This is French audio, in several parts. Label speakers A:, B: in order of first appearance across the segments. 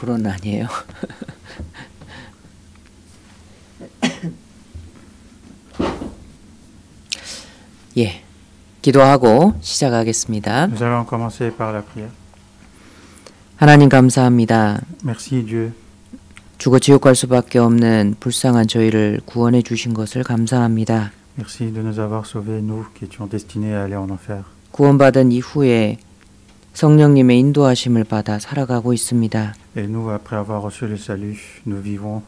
A: 불어는 아니에요. 예, 기도하고 시작하겠습니다.
B: Nous allons commencer par la prière.
A: 하나님 감사합니다.
B: Merci Dieu
A: 죽어 지옥 갈 수밖에 없는 불쌍한 저희를 구원해 주신 것을 감사합니다.
B: Merci de nous avoir sauvés, nous qui étions destinés à aller en enfer.
A: 구원받은 이후에 성령님의 인도하심을 받아 살아가고 있습니다.
B: Et nous, après avoir reçu le salut, nous vivons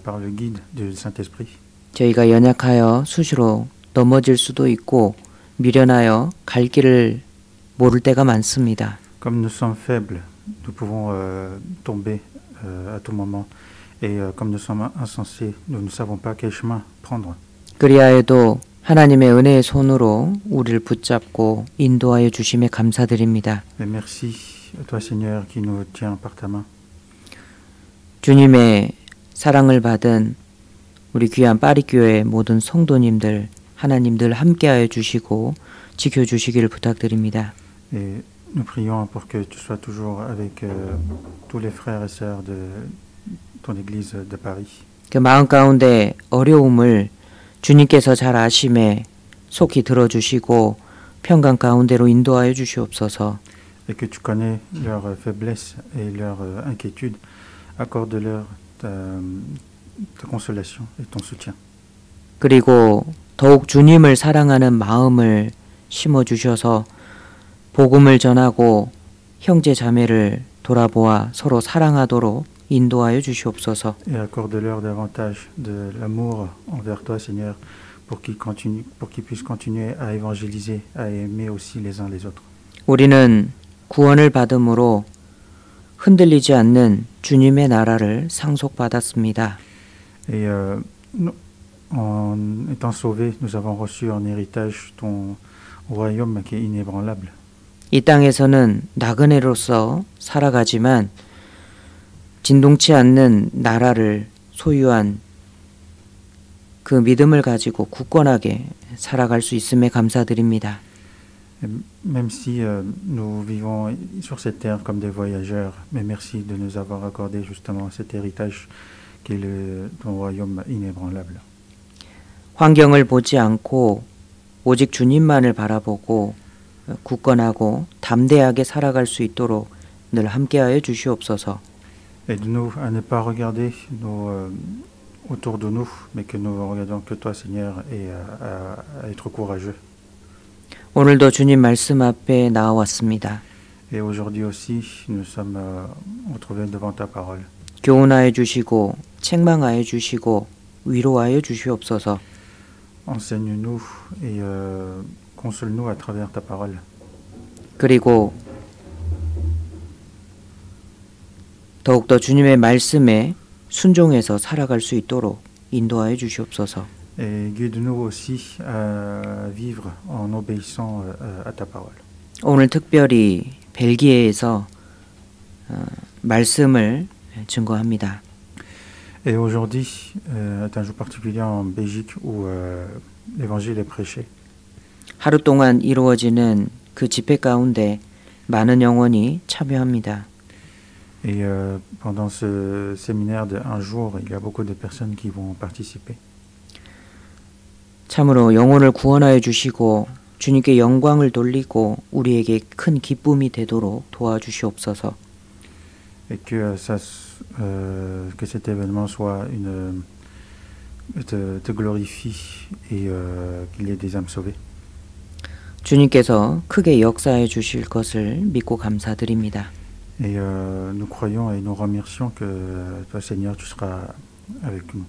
B: par le guide du Saint-Esprit.
A: 저희가 연약하여 수시로 넘어질 수도 있고 미련하여 갈 길을 모를 때가 많습니다.
B: Comme nous sommes faibles, nous pouvons tomber à tout moment. Et comme nous sommes insensés, nous ne savons pas quel chemin prendre.
A: 그리하여도 하나님의 은혜의 손으로 우리를 붙잡고 인도하여 주심에 감사드립니다.
B: Et merci à toi Seigneur qui nous tient par ta main.
A: 주님의 사랑을 받은 우리 귀한 파리교회 모든 성도님들 하나님 늘 함께하여 주시고 지켜주시기를 부탁드립니다.
B: Et nous prions pour que tu sois toujours avec tous les frères et sœurs de ton église de Paris.
A: 그 마음 가운데 어려움을 주님께서 잘 아심에 속히 들어주시고 평강 가운데로 인도하여 주시옵소서.
B: Et que tu connais leurs faiblesses et leurs inquiétudes, accorde-leur ta consolation et ton soutien.
A: 그리고 더욱 주님을 사랑하는 마음을 심어주셔서 복음을 전하고 형제 자매를 돌아보아 서로 사랑하도록 인도하여 주시옵소서.
B: Et accorde-leur davantage de l'amour envers toi, Seigneur, pour qu'ils puissent continuer à évangéliser, à aimer aussi les uns les autres.
A: 우리는 구원을 받음으로 흔들리지 않는 주님의 나라를 상속받았습니다.
B: Et en étant sauvés, nous avons reçu en héritage ton royaume qui est inébranlable.
A: 이 땅에서는 나그네로서 살아가지만 진동치 않는 나라를 소유한 그 믿음을 가지고 굳건하게 살아갈 수 있음에 감사드립니다.
B: Et même si nous vivons sur cette terre comme des voyageurs, mais merci de nous avoir accordé justement cet héritage qui est ton royaume inébranlable.
A: 환경을 보지 않고 오직 주님만을 바라보고 굳건하고 담대하게 살아갈 수 있도록 늘 함께하여 주시옵소서.
B: Et de nous à ne pas regarder autour de nous, mais que nous regardons que toi, Seigneur, et à être courageux.
A: 오늘도 주님 말씀 앞에 나와왔습니다.
B: Et aujourd'hui aussi, nous sommes retrouvés devant ta parole.
A: 교훈하여 주시고 책망하여 주시고 위로하여 주시옵소서.
B: Enseigne-nous et console-nous à travers ta parole.
A: 그리고 더욱더 주님의 말씀에 순종해서 살아갈 수 있도록 인도하여 주시옵소서.
B: Et guide-nous aussi à vivre en obéissant à ta parole.
A: 오늘 특별히 벨기에에서 말씀을 증거합니다.
B: Et aujourd'hui est un jour particulier en Belgique où l'évangile est prêché.
A: 하루 동안 이루어지는 그 집회 가운데 많은 영혼이 참여합니다.
B: Et pendant ce séminaire de un jour, il y a beaucoup de personnes qui vont participer.
A: 참으로 영혼을 구원하여 주시고 주님께 영광을 돌리고 우리에게 큰 기쁨이 되도록 도와주시옵소서.
B: Et que cet événement soit te glorifie et qu'il y ait des âmes sauvées.
A: 주님께서 크게 역사해 주실 것을 믿고 감사드립니다.
B: Et nous croyons et nous remercions que toi, Seigneur, tu seras avec nous.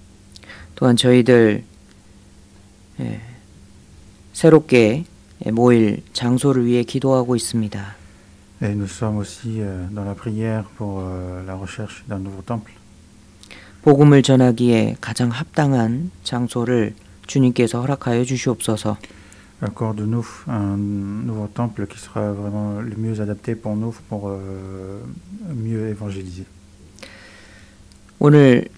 A: 또한 저희들 새롭게 모일 장소를 위해 기도하고 있습니다.
B: Et nous sommes aussi dans la prière pour la recherche d'un nouveau temple.
A: 복음을 전하기에 가장 합당한 장소를 주님께서 허락하여 주시옵소서.
B: Accorde-nous un nouveau temple qui sera vraiment le mieux adapté pour nous pour mieux évangéliser.
A: 오늘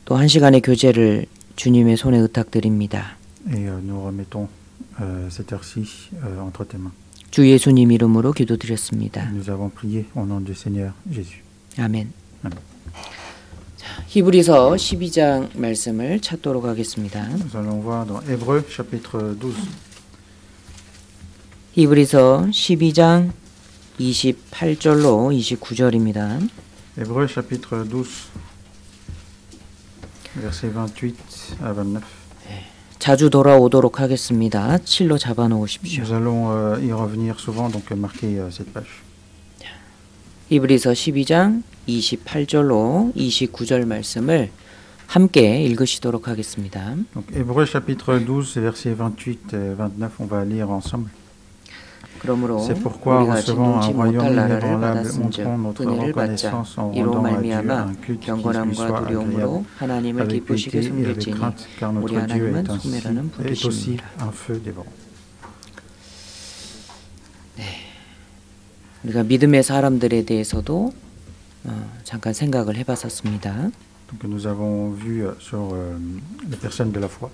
A: 또 한 시간의 교제를 주님의 손에 의탁드립니다.
B: Et nous remettons cette heure-ci entre tes mains.
A: 주 예수님 이름으로 기도드렸습니다.
B: Nous avons prié au nom du Seigneur Jésus.
A: 아멘. 히브리서 12장 말씀을 찾도록 하겠습니다.
B: Nous allons voir dans Hébreux chapitre 12.
A: 히브리서 12장 28절로 29절입니다.
B: Hébreux chapitre 12, versets 28 à 29.
A: 자주 돌아오도록 하겠습니다. 7로 잡아놓으십시오.
B: Nous allons y revenir souvent, donc marquez cette page.
A: 히브리서 12장 28절로 29절 말씀을 함께 읽으시도록 하겠습니다.
B: Donc Hébreux chapitre 12, versets 28 et 29, on va lire ensemble.
A: 그러므로
B: C'est pourquoi,
A: 우리가
B: recevant un
A: 진동치
B: royaume
A: 못할 나라를
B: inébranlable,
A: 받았은즉
B: montrons notre
A: 은혜를 받자.
B: reconnaissance en
A: 이로
B: rendant à Dieu
A: 말미암아
B: un culte qui lui
A: 경건함과
B: soit
A: 두려움으로
B: agréable,
A: 하나님을
B: avec
A: 기쁘시게
B: piété et avec
A: 섬길지니
B: crainte, car
A: 우리
B: notre Dieu
A: 하나님은
B: est
A: 소멸하는
B: aussi
A: 분이십니다.
B: un feu dévorant.
A: 우리가 믿음의 사람들에 대해서도 잠깐 생각을 해봤었습니다.
B: Donc nous avons vu sur les personnes de la foi.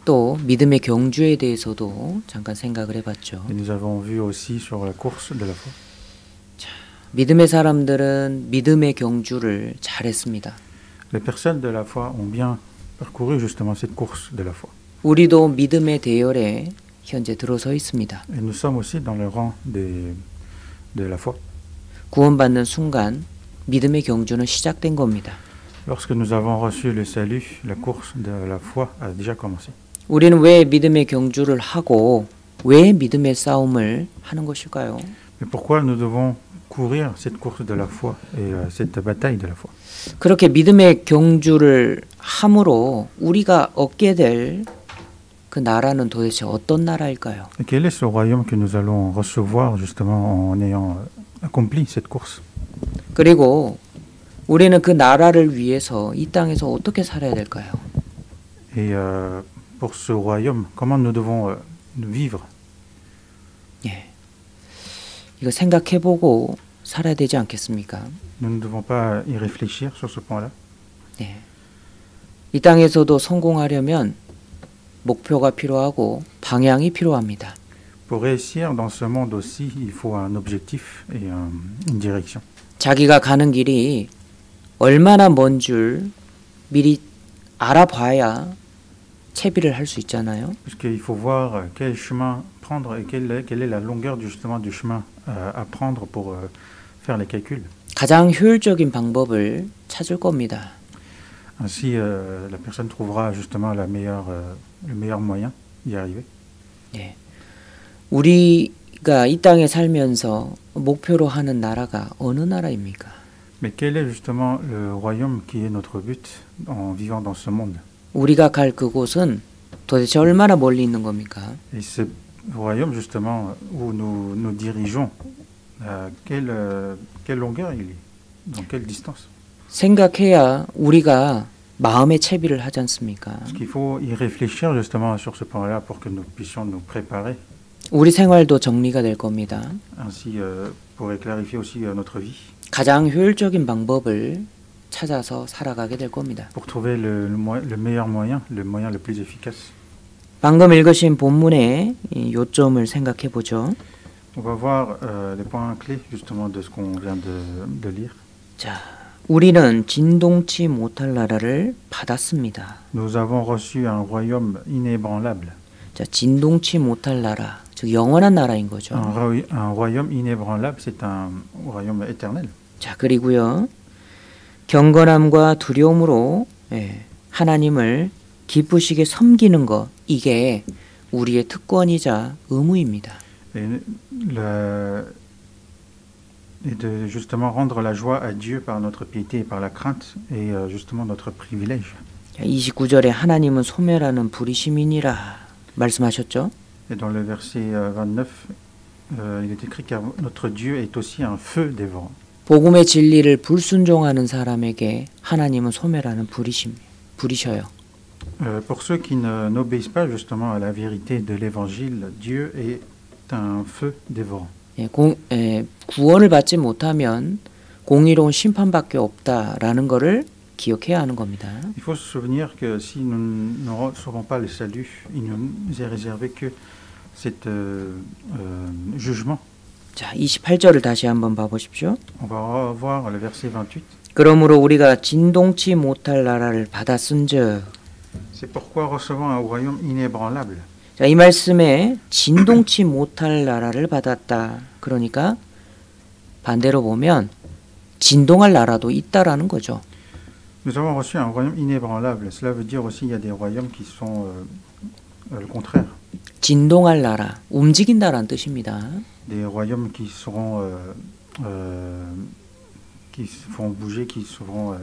A: 또 믿음의 경주에 대해서도 잠깐 생각을 해봤죠.
B: Et nous avons vu aussi sur la course de la foi.
A: 믿음의 사람들은 믿음의 경주를 잘했습니다.
B: Les personnes de la foi ont bien parcouru justement cette course de la foi.
A: 우리도 믿음의 대열에 현재 들어서 있습니다.
B: Et nous sommes aussi dans le rang de la foi.
A: 구원받는 순간 믿음의 경주는 시작된 겁니다.
B: Lorsque nous avons reçu le salut, la course de la foi a déjà commencé.
A: 우리는 왜 믿음의 경주를 하고 왜 믿음의 싸움을 하는 것일까요?
B: Mais pourquoi nous devons courir cette course de la foi et cette bataille de la foi?
A: 그렇게 믿음의 경주를 함으로 우리가 얻게 될 그 나라는 도대체 어떤 나라일까요?
B: Et quel est ce royaume que nous allons recevoir justement en ayant accompli cette course?
A: 그리고 우리는 그 나라를 위해서 이 땅에서 어떻게 살아야 될까요?
B: Et pour ce royaume, comment nous devons vivre?
A: 예, 이거 생각해보고 살아야 되지 않겠습니까?
B: Nous ne devons pas y réfléchir sur ce point-là.
A: 예, 이 땅에서도 성공하려면 목표가 필요하고 방향이 필요합니다.
B: Pour réussir dans ce monde aussi, il faut un objectif et une direction.
A: 자기가 가는 길이 얼마나 먼 줄 미리 알아봐야 채비를 할 수 있잖아요.
B: Puisqu'il faut voir quel chemin prendre et quelle est la longueur justement du chemin à prendre pour faire les calculs.
A: 가장 효율적인 방법을 찾을 겁니다.
B: Ainsi, la personne trouvera justement le meilleur moyen d'y arriver.
A: 예. 우리가 이 땅에 살면서 목표로 하는 나라가 어느 나라입니까?
B: Mais quel est justement le royaume qui est notre but en vivant dans ce monde?
A: 우리가 갈 그곳은 도대체 얼마나 멀리 있는 겁니까?
B: Et ce royaume justement où nous dirigeons, quelle longueur il est? Dans quelle distance?
A: 생각해야 우리가 마음의 채비를 하지 않습니까?
B: Parce qu'il faut y réfléchir justement sur ce point-là pour que nous puissions nous préparer.
A: 우리 생활도 정리가 될 겁니다.
B: Ainsi, pour clarifier aussi notre vie.
A: 가장 효율적인 방법을 찾아서 살아가게 될 겁니다.
B: Pour trouver le meilleur moyen, le moyen le plus efficace.
A: 방금 읽으신 본문의 이 요점을 생각해 보죠.
B: On va voir les points clés justement de ce qu'on vient de lire.
A: 자, 우리는 진동치 못할 나라를 받았습니다.
B: Nous avons reçu un royaume inébranlable.
A: 자, 진동치 못할 나라, 즉 영원한 나라인 거죠.
B: Un royaume inébranlable, c'est un royaume éternel.
A: 자, 그리고요. 경건함과 두려움으로 하나님을 기쁘시게 섬기는 것, 이게 우리의 특권이자 의무입니다.
B: Et de justement rendre la joie à Dieu par notre piété et par la crainte est justement notre privilège.
A: 29절에 하나님은 소멸하는 불의심이니라 말씀하셨죠?
B: Et dans le verset 29, il est écrit que notre Dieu est aussi un feu dévorant.
A: 복음의 진리를 불순종하는 사람에게 하나님은 소멸하는 불이셔요.
B: Pour ceux qui n'obéissent pas justement à la vérité de l'évangile, Dieu est un feu dévorant.
A: 구원을 받지 못하면 공의로운 심판밖에 없다라는 것을 기억해야 하는 겁니다.
B: Il faut se souvenir que si nous ne recevons pas le salut, il nous est réservé que cet jugement.
A: 자, 28절을 다시 한번 봐보십시오.
B: On va revoir le verset 28.
A: 그러므로 우리가 진동치 못할 나라를 받았은즉.
B: C'est pourquoi recevant un royaume inébranlable.
A: 자, 이 말씀에 진동치 못할 나라를 받았다. 그러니까 반대로 보면 진동할 나라도 있다라는 거죠.
B: Nous avons reçu un royaume inébranlable. Cela veut dire aussi qu'il y a des royaumes qui sont le contraire.
A: 진동할 나라, 움직인다라는 뜻입니다.
B: Des royaumes qui seront qui se feront bouger, qui seront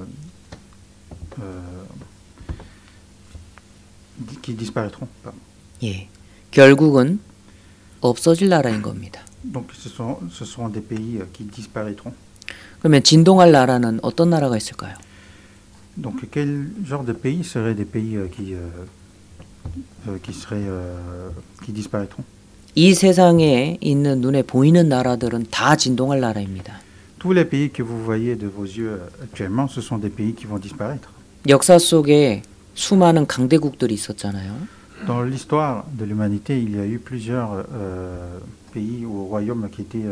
B: qui disparaîtront. Pardon.
A: 예, 결국은 없어질 나라인 겁니다.
B: Donc ce seront des pays qui disparaîtront.
A: 그러면 진동할 나라는 어떤 나라가 있을까요?
B: Donc quel genre de pays seraient des pays qui disparaîtront?
A: 이 세상에 있는 눈에 보이는 나라들은 다 진동할 나라입니다.
B: Tous les pays que vous voyez de vos yeux actuellement, ce sont des pays qui vont disparaître.
A: 역사 속에 수많은 강대국들이 있었잖아요.
B: Dans l'histoire de l'humanité, il y a eu plusieurs pays ou royaumes qui étaient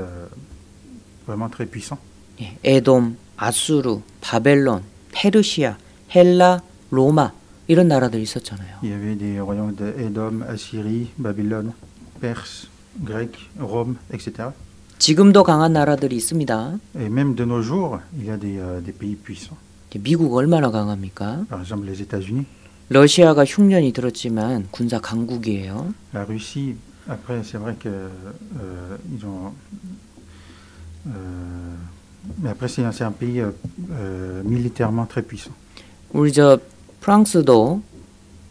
B: vraiment très puissants.
A: 예, 에돔, 아수르, 바벨론, 페르시아, 헬라, 로마 이런 나라들이 있었잖아요.
B: Il y avait des royaumes d'Édom, Assyrie, Babylone, Perse, Grec, Rome, etc.
A: 지금도 강한 나라들이 있습니다.
B: Et même de nos jours, il y a des pays puissants.
A: 미국 얼마나 강합니까?
B: Par exemple, les États-Unis.
A: 러시아가 흉년이 들었지만 군사 강국이에요.
B: La Russie, après, c'est vrai que ils ont. Mais après, c'est un pays militairement très puissant.
A: 우리 저 프랑스도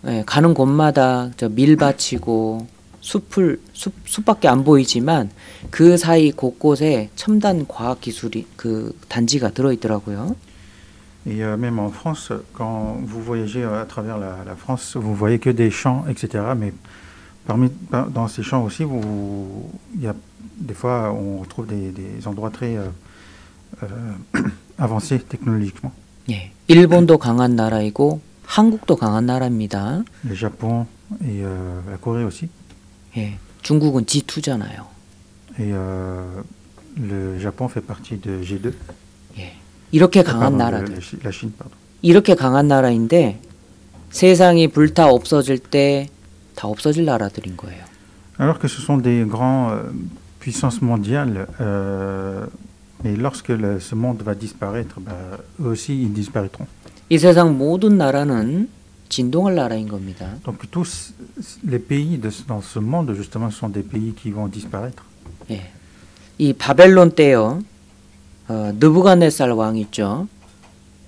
A: 예, 가는 곳마다 저 밀밭이고 숲밖에 안 보이지만 그 사이 곳곳에 첨단 과학 기술이 그 단지가 들어 있더라고요.
B: Et même en France, quand vous voyagez à travers la France, vous voyez que des champs, etc. Mais dans ces champs aussi, il y a des fois on retrouve des endroits très avancés technologiquement.
A: 예, 일본도 강한 나라이고 한국도 강한 나라입니다.
B: Le Japon et la Corée aussi.
A: 예, 중국은 G2잖아요.
B: Et le Japon fait partie de G2.
A: 예, 이렇게 강한
B: Pardon,
A: 나라들.
B: la Chine, pardon.
A: 이렇게 강한 나라인데 세상이 불타 없어질 때 다 없어질 나라들인 거예요.
B: Alors que ce sont des grands puissances mondiales, mais lorsque ce monde va disparaître, eux aussi ils disparaîtront.
A: 이 세상 모든 나라는 진동할 나라인 겁니다.
B: Donc tous les pays dans ce monde, justement, sont des pays qui vont disparaître.
A: 예, 이 바벨론 때요, 느부갓네살 왕 있죠.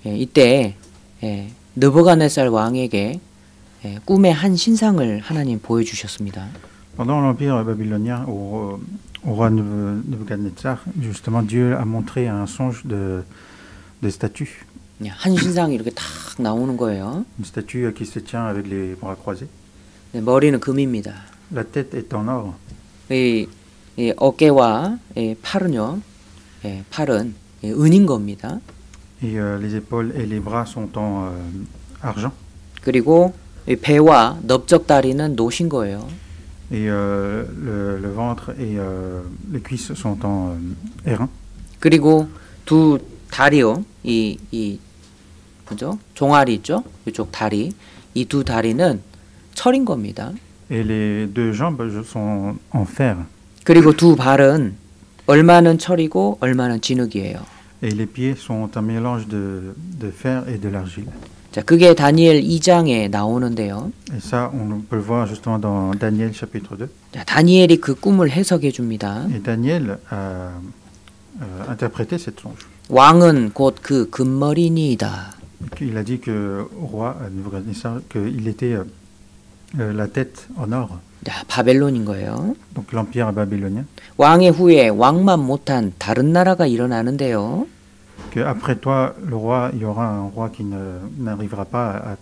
A: 예, 이때 느부갓네살 왕에게 꿈의 한 신상을 하나님 보여주셨습니다.
B: Pendant l'Empire babylonien, au roi Nebuchadnezzar, justement, Dieu a montré un songe de statues.
A: 한 신상이 이렇게 탁 나오는 거예요.
B: Une statue qui se tient avec les bras croisés.
A: 머리는 금입니다.
B: La tête est en or.
A: 이 어깨와 팔은요, 팔은 은인 겁니다.
B: Et les épaules et les bras sont en argent.
A: 그리고 이 배와 넓적다리는 노신 거예요.
B: Et le ventre et les cuisses sont en airain.
A: 그리고 두 다리요, 그죠? 종아리 있죠? 이쪽 다리, 이 두 다리는 철인 겁니다.
B: Et les deux jambes sont en fer.
A: 그리고 두 발은 얼마는 철이고 얼마는 진흙이에요.
B: Et les pieds sont un mélange de fer et de l'argile.
A: 자, 그게 다니엘 2장에 나오는데요.
B: Et ça, on peut le voir justement dans Daniel chapitre 2.
A: 자, 다니엘이 그 꿈을 해석해 줍니다.
B: Et Daniel a interprété cette songe.
A: 왕은 곧 그 금머리니이다.
B: Il a dit que au roi Nebuchadnezzar qu'il était la tête en or.
A: 자, 바벨론인 거예요.
B: Donc l'empire babylonien.
A: 왕의 후에 왕만 못한 다른 나라가 일어나는데요.
B: Que après toi, le roi, il y aura un roi qui n'arrivera pas à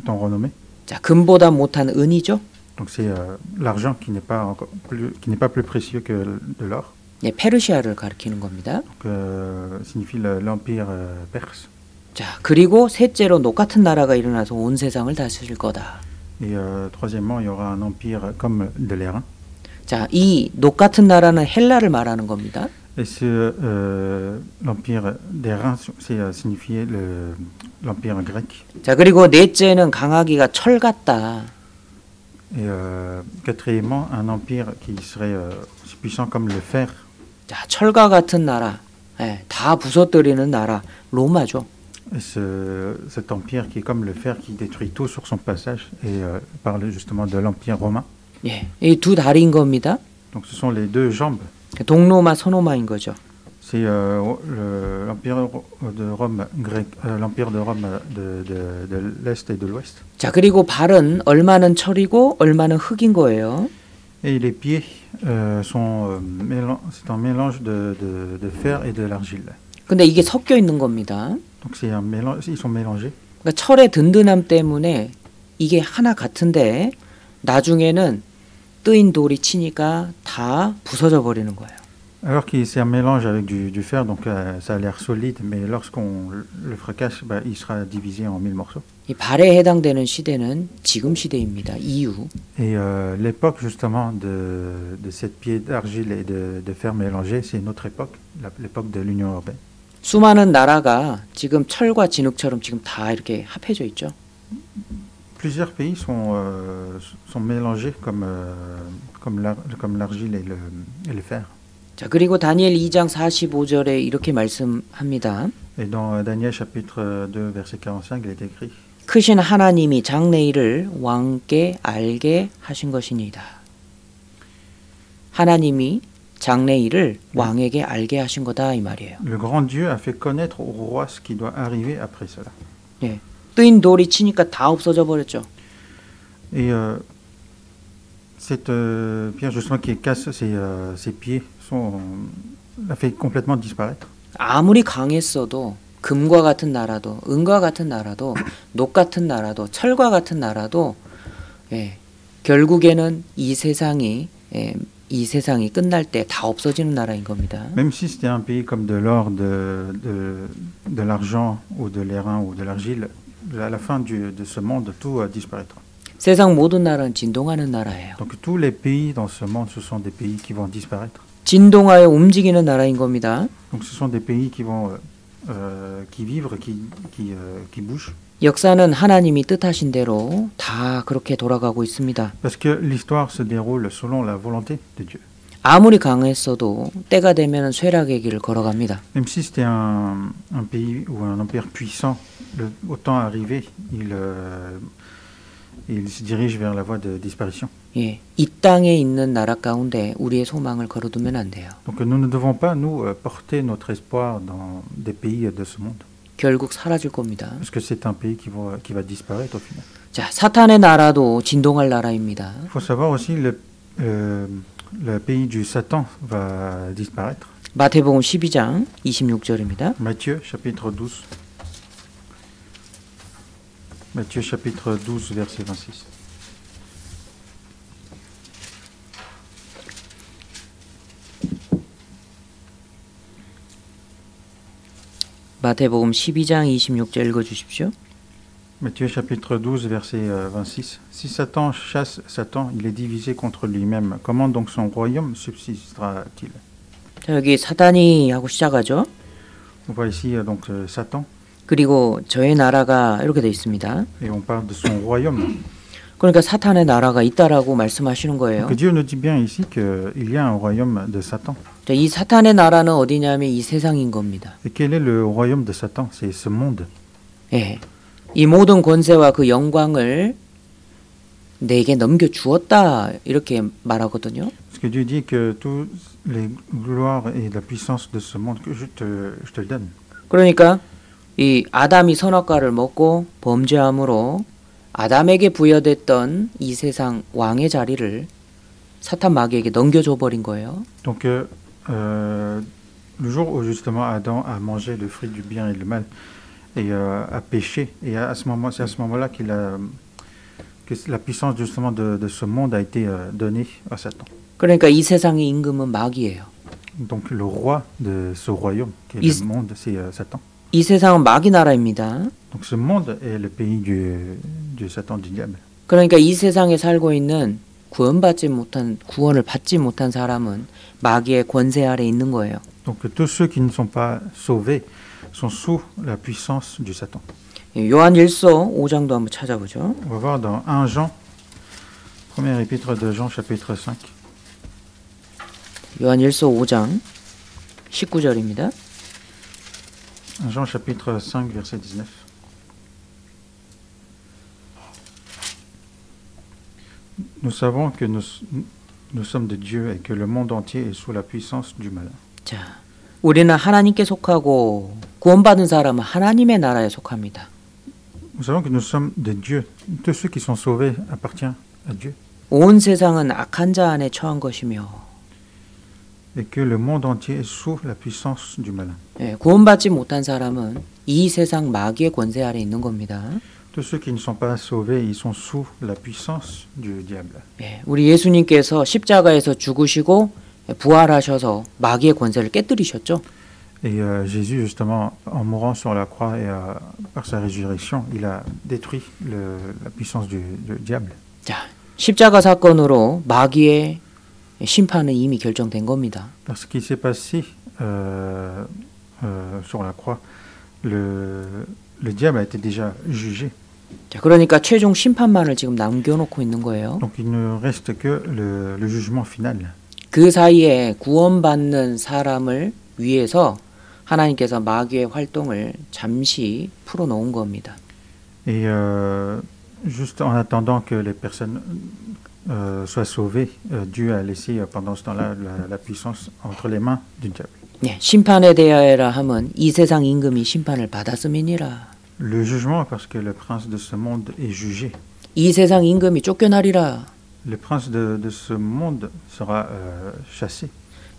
B: ton renommée.
A: 자, 금보다 못한 은이죠.
B: Donc c'est l'argent qui n'est pas plus précieux que de l'or.
A: 예, 페르시아를 가리키는 겁니다.
B: Donc signifie l'empire perse.
A: 자, 그리고 셋째로 똑같은 나라가 일어나서 온 세상을 다스릴 거다.
B: Et troisièmement, il y aura un empire comme de l'airain.
A: 자, 이 똑같은 나라는 헬라를 말하는 겁니다.
B: Et l'empire des reins, c'est signifié l'empire grec.
A: 자, 그리고 넷째는 강하기가 철 같다.
B: Et quatrièmement, un empire qui serait aussi puissant comme le fer.
A: 자, 철과 같은 나라, 예, 다 부서뜨리는 나라, 로마죠.
B: Et cet empire qui est comme le fer qui détruit tout sur son passage et parle justement de l'empire romain.
A: 예, 이 두 다리인 겁니다.
B: Donc ce sont les deux jambes.
A: 동로마, 서로마인 거죠.
B: C'est l'empire de Rome grec, l'empire de Rome de l'est et de l'ouest.
A: 자, 그리고 발은 얼마는 철이고 얼마는 흙인 거예요.
B: Et les pieds sont c'est un mélange de fer et de l'argile.
A: 근데 이게 섞여 있는 겁니다.
B: Donc c'est un mélange, ils sont mélangés.
A: 그러니까 철의 든든함 때문에 이게 하나 같은데 나중에는 뜨인 돌이 치니까 다 부서져 버리는 거예요.
B: Alors que c'est un mélange avec du fer, donc ça a l'air solide, mais lorsqu'on le fracasse, bah, il sera divisé en 1000 morceaux.
A: 이 발에 해당되는 시대는 지금 시대입니다. 이후.
B: Et l'époque justement de cette pied d'argile et de fer mélangé, c'est notre époque, l'époque de l'Union européenne.
A: 수많은 나라가 지금 철과 진흙처럼 지금 다 이렇게 합해져 있죠.
B: Plusieurs pays sont mélangés comme l'argile et le fer.
A: 자, 그리고 다니엘 2장 45절에 이렇게 말씀합니다.
B: Et dans Daniel chapitre 2 verset 45, il est écrit
A: 크신 하나님이 장래일을 왕께 알게 하신 것이니이다. 하나님이 장래일을 왕에게 알게 하신 거다 이 말이에요.
B: Le grand Dieu a fait connaître au roi ce qui doit arriver après cela.
A: 예. 뜨인 돌이 치니까 다 없어져 버렸죠.
B: Et cette pierre justement qui casse ses pieds l'a fait complètement disparaître.
A: 아무리 강했어도 금과 같은 나라도 은과 같은 나라도 녹 같은 나라도 철과 같은 나라도 예, 결국에는 이 세상이 끝날 때 다 없어지는 나라인 겁니다.
B: Même si c'était un pays comme de l'or, de l'argent ou de l'airain ou de l'argile, à la fin de ce monde, tout disparaîtra.
A: 세상 모든 나라는 진동하는 나라예요.
B: Donc tous les pays dans ce monde, ce sont des pays qui vont disparaître.
A: 진동하여 움직이는 나라인 겁니다.
B: Donc ce sont des pays qui vivent, qui bougent.
A: 역사는 하나님이 뜻하신 대로 다 그렇게 돌아가고 있습니다.
B: Parce que l'histoire se déroule selon la volonté de Dieu.
A: 아무리 강했어도 때가 되면 쇠락의 길을 걸어갑니다.
B: Même si c'était un pays ou un empire puissant, au temps arrivé, il se dirige vers la voie de disparition.
A: 예, 이 땅에 있는 나라 가운데 우리의 소망을 걸어두면 안 돼요.
B: Donc nous ne devons pas, nous, porter notre espoir dans des pays de ce monde.
A: 결국 사라질 겁니다.
B: Parce que c'est un pays qui va disparaître au final.
A: 자, 사탄의 나라도 진동할 나라입니다.
B: Il faut savoir aussi le pays du Satan va disparaître.
A: 마태복음 12장 26절입니다.
B: Matthieu chapitre 12. Matthieu chapitre 12 verset 26.
A: 마태복음 12장 26절 읽어주십시오.
B: Matthieu chapitre 12 verset 26. Si Satan chasse Satan, il est divisé contre lui-même. Comment donc son royaume subsistera-t-il?
A: 자, 여기 사탄이 하고 시작하죠.
B: On voit ici donc Satan
A: 그리고 저의 나라가 이렇게 돼 있습니다.
B: et on parle de son royaume.
A: 그러니까 사탄의 나라가 있다라고 말씀하시는 거예요.
B: Donc Dieu nous dit bien ici qu'il y a un royaume de Satan.
A: 자, 이 사탄의 나라는 어디냐면 이 세상인 겁니다.
B: Et quel est le royaume de Satan? C'est ce monde.
A: 예, 이 모든 권세와 그 영광을 내게 넘겨 주었다 이렇게 말하거든요.
B: Parce que Dieu dit que toutes les gloires et la puissance de ce monde que je te le donne.
A: 그러니까 이 아담이 선악과를 먹고 범죄함으로 아담에게 부여됐던 이 세상 왕의 자리를 사탄 마귀에게 넘겨줘 버린 거예요.
B: Donc le jour où justement Adam a mangé le fruit du bien et du mal et a péché, et c'est à ce moment-là que la puissance justement de ce monde a été donnée à Satan.
A: 그러니까 이 세상의 임금은 마귀예요.
B: Donc le roi de ce royaume, qui est le monde, c'est Satan.
A: 이 세상은 마귀 나라입니다.
B: Donc ce monde est le pays du Satan, du diable.
A: 그러니까 이 세상에 살고 있는 구원을 받지 못한 사람은 마귀의 권세 아래 있는 거예요.
B: Donc tous ceux qui ne sont pas sauvés sont sous la puissance du Satan.
A: 예, 요한일서 5장도 한번 찾아보죠.
B: On va voir dans 1 Jean, premier épître de Jean, chapitre 5.
A: 요한일서 5장 19절입니다.
B: 1 Jean, chapitre 5, verset 19. Nous savons que nous sommes de Dieu et que le monde entier est sous la puissance du malin.
A: 자, 우리는 하나님께 속하고 구원받은 사람은 하나님의 나라에 속합니다.
B: Nous savons que nous sommes de Dieu. Tous ceux qui sont sauvés appartiennent à Dieu.
A: 온 세상은 악한 자 안에 처한 것이며
B: Et que le monde entier est sous la puissance du malin.
A: 예, 구원받지 못한 사람은 이 세상 마귀의 권세 아래 있는 겁니다.
B: Tous ceux qui ne sont pas sauvés, ils sont sous la puissance du diable.
A: 예, 우리 예수님께서 십자가에서 죽으시고 부활하셔서 마귀의 권세를 깨뜨리셨죠.
B: Et Jésus, justement, en mourant sur la croix et par sa résurrection, il a détruit la puissance du diable.
A: 자, 십자가 사건으로 마귀의 심판은 이미 결정된 겁니다.
B: Parce qu'il s'est passé sur la croix, le diable a été déjà jugé.
A: 자, 그러니까 최종 심판만을 지금 남겨놓고 있는 거예요.
B: Donc il ne reste que le jugement final.
A: 그 사이에 구원받는 사람을 위해서 하나님께서 마귀의 활동을 잠시 풀어놓은 겁니다.
B: Et juste en attendant que les personnes soient sauvées, Dieu a laissé pendant ce temps-là la puissance entre les mains du diable.
A: 네, 심판에 대하여라 함은 이 세상 임금이 심판을 받았음이니라.
B: Le jugement, parce que le prince de ce monde est jugé.
A: 이 세상 임금이 쫓겨나리라.
B: Le prince de ce monde sera chassé,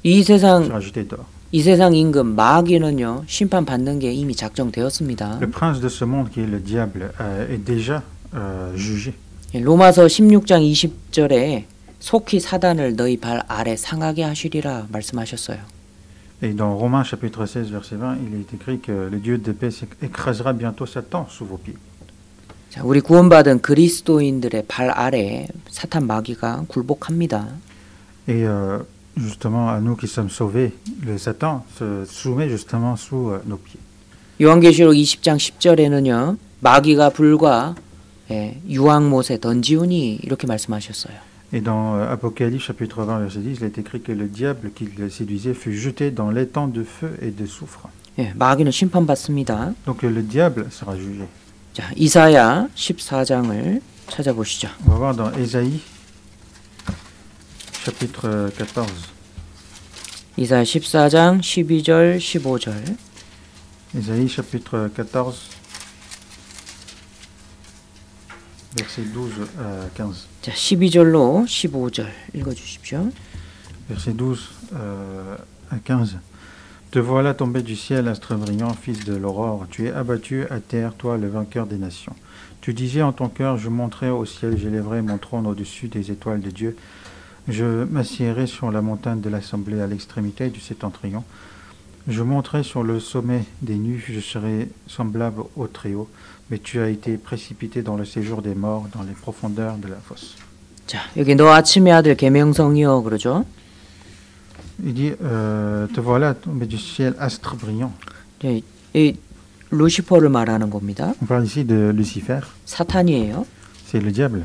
A: 이 세상
B: sera jeté dehors.
A: 이 세상 임금 마귀는요 심판 받는 게 이미 작정되었습니다.
B: Le prince de ce monde, qui est le diable, est déjà jugé.
A: 로마서 16장 20절에 속히 사단을 너희 발 아래 상하게 하시리라 말씀하셨어요.
B: Et dans Romains chapitre 16, verset 20, il est écrit que le Dieu de paix écrasera bientôt Satan sous vos pieds.
A: 자, 우리 구원받은 그리스도인들의 발 아래 사탄 마귀가 굴복합니다.
B: Et justement, à nous qui sommes sauvés, le Satan se soumet justement sous nos pieds.
A: 요한계시록 20장 10절에는요 마귀가 불과 유황못에 던지우니 이렇게 말씀하셨어요.
B: Et dans Apocalypse chapitre 20, verset 10, il est écrit que le diable qui le séduisait fut jeté dans l'étang de feu et de soufre.
A: 예, 마귀는 심판받습니다.
B: Donc le diable sera jugé.
A: 자, 이사야 14장을 찾아보시죠.
B: On va voir dans Ésaïe chapitre 14.
A: 이사야 14장 12절 15절.
B: Ésaïe chapitre 14, verset 12 à 15.
A: 자, 12절로 15절 읽어 주십시오.
B: Verset 12 à 15. Te voilà tombé du ciel, astre brillant, fils de l'aurore. Tu es abattu à terre, toi, le vainqueur des nations. Tu disais en ton cœur, je monterai au ciel, j'élèverai mon trône au-dessus des étoiles de Dieu. Je m'assiérai sur la montagne de l'assemblée à l'extrémité du septentrion. Je monterai sur le sommet des nues, je serai semblable au Très-Haut. Mais tu as été précipité dans le séjour des morts, dans les profondeurs de la fosse.
A: 자, 여기 너 아침의 아들 계명성이여 그러죠.
B: Il dit, te voilà tombé du ciel, astre brillant.
A: 이 루시퍼를 말하는 겁니다.
B: On parle ici de Lucifer,
A: 사탄이에요.
B: c'est le diable.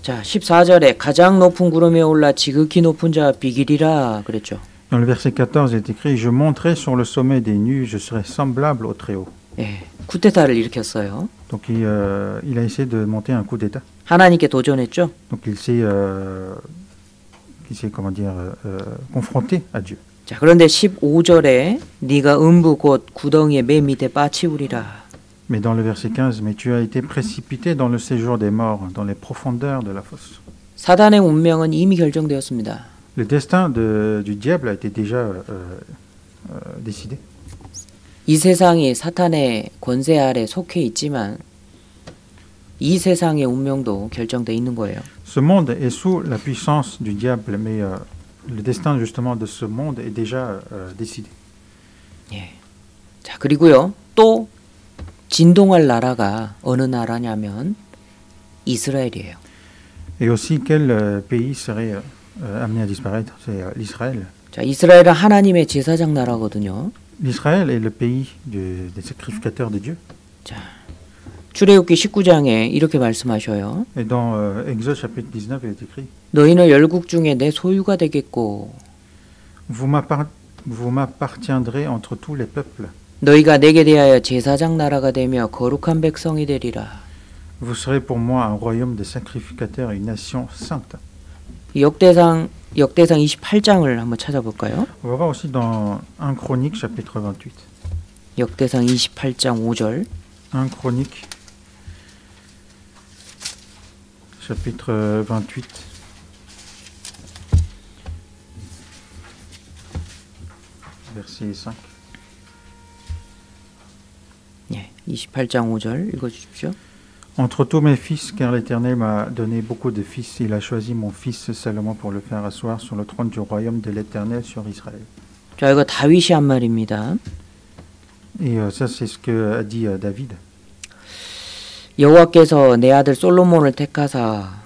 A: 자, 14절에 가장 높은 구름에 올라 지극히 높은 자 비기리라 그랬죠.
B: Dans le verset 14, il est écrit, je monterai sur le sommet des nues, je serai semblable au Très-Haut.
A: 예, 쿠데타를 일으켰어요.
B: Donc il a essayé de monter un coup d'État.
A: 하나님께 도전했죠.
B: Donc il s'est comment dire, confronté à Dieu.
A: 자, 그런데 15절에 네가 음부 곧 구덩이의 맨 밑에 빠치우리라.
B: Mais dans le verset 15, mais tu as été précipité dans le séjour des morts, dans les profondeurs de la fosse.
A: 사단의 운명은 이미 결정되었습니다.
B: Le destin du diable a été déjà décidé.
A: 이 세상이 사탄의 권세 아래 속해 있지만 이 세상의 운명도 결정되어 있는 거예요.
B: Ce monde est sous la puissance du diable, mais le destin justement de ce monde est déjà décidé.
A: 예. 자, 그리고요. 또 진동할 나라가 어느 나라냐면 이스라엘이에요.
B: Et aussi, quel pays serait amené à disparaître? C'est l'Israël.
A: 자, 이스라엘은 하나님의 제사장 나라거든요.
B: L'Israël est le pays des sacrificateurs de Dieu.
A: 자, 출애굽기 19장에 이렇게 말씀하셔요.
B: Et dans Exode chapitre 19, il est écrit
A: 너희는 열국 중에 내 소유가 되겠고
B: vous m'appartiendrez entre tous les peuples.
A: 너희가 내게 대하여 제사장 나라가 되며 거룩한 백성이 되리라.
B: Vous serez pour moi un royaume de sacrificateurs et une nation sainte.
A: 역대상 28장을 한번 찾아볼까요?
B: On va voir aussi dans 1 Chronique chapitre 28.
A: 역대상 28장 5절.
B: 1 Chronique chapitre 28. Verset 5.
A: 예, 28장 5절 읽어 주십시오.
B: Entre tous mes fils, car l'Éternel m'a donné beaucoup de fils, il a choisi mon fils Salomon pour le faire asseoir sur le trône du royaume de l'Éternel sur Israël.
A: 자, 이거 다윗이 한 말입니다.
B: Et ça, c'est ce que a dit David.
A: 여호와께서 내 아들 솔로몬을 택하사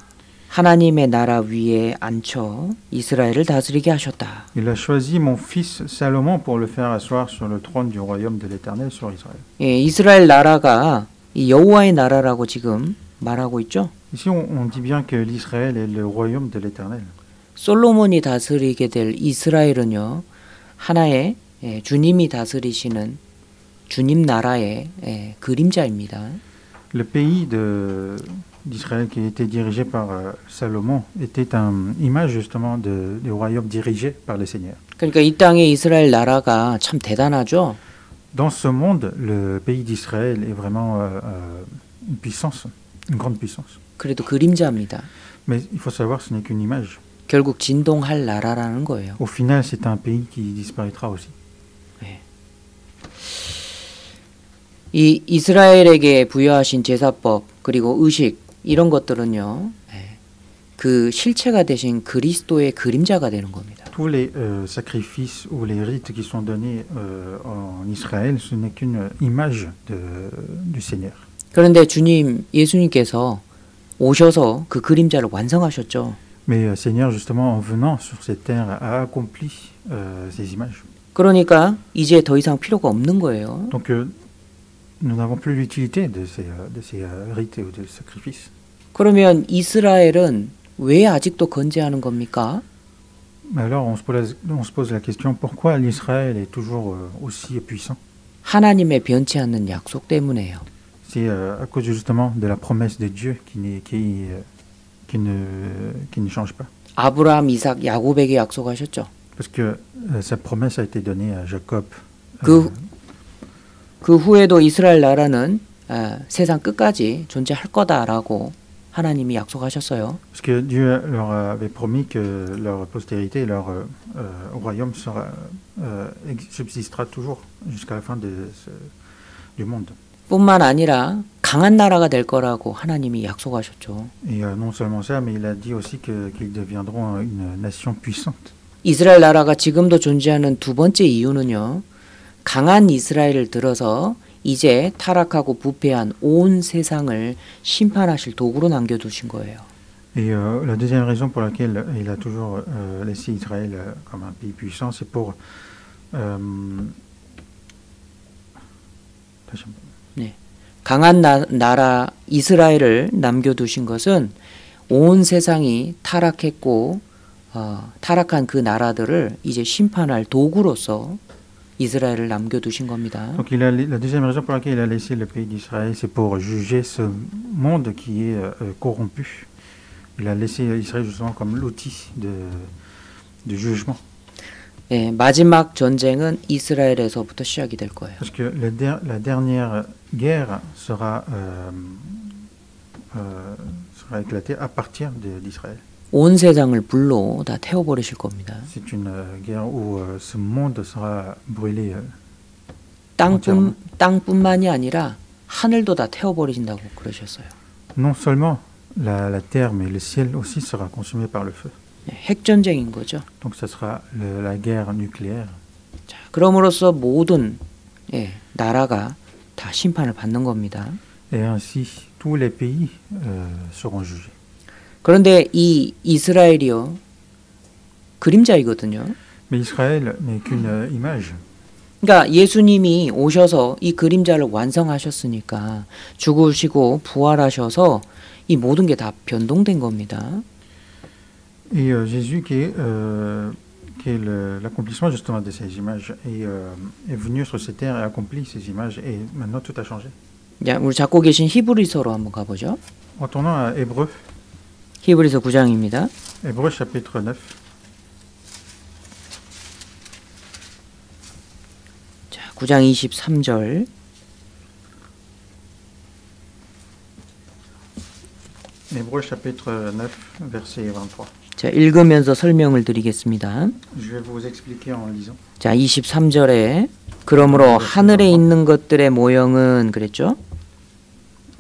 A: 하나님의 나라 위에 앉혀 이스라엘을 다스리게 하셨다.
B: Il a choisi mon fils Salomon pour le faire asseoir sur le trône du royaume de l'Éternel sur Israël.
A: 예, 이스라엘 나라가 이 여호와의 나라라고 지금 말하고 있죠.
B: Ici, on dit bien que l'Israël est le royaume de l'Éternel.
A: 솔로몬이 다스리게 될 이스라엘은요, 하나의 주님이 다스리시는 주님 나라의 그림자입니다.
B: Le pays d'Israël qui était dirigé par Salomon était une image justement du royaume dirigé par le Seigneur.
A: 그러니까 이 땅의 이스라엘 나라가 참 대단하죠.
B: Dans ce monde, le pays d'Israël est vraiment une puissance, une grande puissance.
A: 그래도 그림자입니다.
B: Mais il faut savoir que ce n'est qu'une image.
A: 결국 진동할 나라라는 거예요.
B: Au final, c'est un pays qui disparaîtra aussi.
A: 이 이스라엘에게 부여하신 제사법 그리고 의식 이런 것들은요, 그 실체가 되신 그리스도의 그림자가 되는 겁니다.
B: Tous les sacrifices ou les rites qui sont donnés en Israël, ce n'est qu'une image du Seigneur.
A: 그런데 주님 예수님께서 오셔서 그 그림자를 완성하셨죠.
B: Mais Seigneur, justement, en venant sur cette terre, a accompli ces images.
A: 그러니까 이제 더 이상 필요가 없는 거예요.
B: Donc, nous n'avons plus l'utilité de ces rites ou de sacrifices.
A: 그러면 이스라엘은 왜 아직도 건재하는 겁니까?
B: Alors, on se pose la question, pourquoi l'Israël est toujours aussi puissant?
A: 하나님의 변치 않는 약속 때문에요.
B: C'est à cause justement de la promesse de Dieu qui ne change pas.
A: 아브라함, 이삭, 야곱에게 약속하셨죠.
B: Parce que sa promesse a été donnée à Jacob.
A: 그 후에도 이스라엘 나라는 세상 끝까지 존재할 거다라고 하나님이 약속하셨어요.
B: Parce que Dieu leur avait promis que leur postérité, leur royaume subsistera toujours jusqu'à la fin du monde.
A: 뿐만 아니라 강한 나라가 될 거라고 하나님이 약속하셨죠.
B: Et non seulement ça, mais il a dit aussi qu'ils deviendront une nation puissante.
A: 이스라엘 나라가 지금도 존재하는 두 번째 이유는요. 강한 이스라엘을 들어서 이제 타락하고 부패한 온 세상을 심판하실 도구로 남겨두신 거예요.
B: Et la deuxième raison pour laquelle il a toujours laissé Israël comme un pays puissant, c'est pour
A: 네. 강한 나라 이스라엘을 남겨두신 것은 온 세상이 타락했고 타락한 그 나라들을 이제 심판할 도구로서 이스라엘을 남겨두신 겁니다.
B: Donc la deuxième raison pour laquelle il a laissé le pays d'Israël, c'est pour juger ce monde qui est corrompu. Il a laissé Israël justement comme l'outil de jugement.
A: 네, 마지막 전쟁은 이스라엘에서부터 시작이 될 거예요.
B: Parce que la dernière guerre sera éclatée à partir d'Israël.
A: 온 세상을 불로 다 태워버리실 겁니다.
B: C'est une guerre où ce monde sera brûlé.
A: 땅뿐만이 아니라 하늘도 다 태워버리신다고 그러셨어요.
B: Non seulement la terre, mais le ciel aussi sera consumé par le feu.
A: 핵전쟁인 거죠.
B: Donc ça sera la guerre nucléaire.
A: 자, 그럼으로써 모든 나라가 다 심판을 받는 겁니다.
B: Et ainsi, tous les pays seront jugés.
A: 그런데 이 이스라엘이요 그림자이거든요.
B: Mais Israël n'est qu'une image.
A: 그러니까 예수님이 오셔서 이 그림자를 완성하셨으니까 죽으시고 부활하셔서 이 모든 게 다 변동된 겁니다.
B: Et Jésus qui est l'accomplissement justement de ces images est venu sur cette terre et accompli ces images et maintenant tout a changé.
A: 자, 우리 잡고 계신 히브리서로 한번 가보죠.
B: Retournons à Hébreux,
A: 히브리서 9장입니다.
B: Hébreux chapitre 9.
A: 자, 9장 23절.
B: Hébreux chapitre 9, verset 23.
A: 자, 읽으면서 설명을 드리겠습니다.
B: Je vais vous expliquer en lisant.
A: 자, 23절에 그러므로 하늘에 있는 것들의 모형은 그랬죠?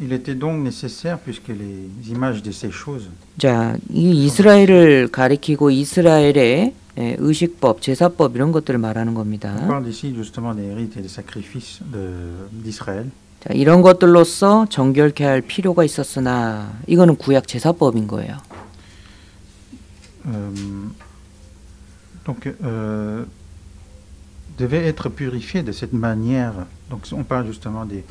B: Il était donc nécessaire, puisque les images de ces choses
A: 자, 이 이스라엘을 가리키고 이스라엘의 의식법, 제사법 이런 것들을 말하는
B: on
A: 겁니다.
B: parle ici justement des rites et des sacrifices d'Israël.
A: 자, 이런 것들로서 정결케 할 필요가 있었으나 이거는 구약 제사법인 거예요.
B: Donc, devait être purifié de cette manière. Donc, on parle justement des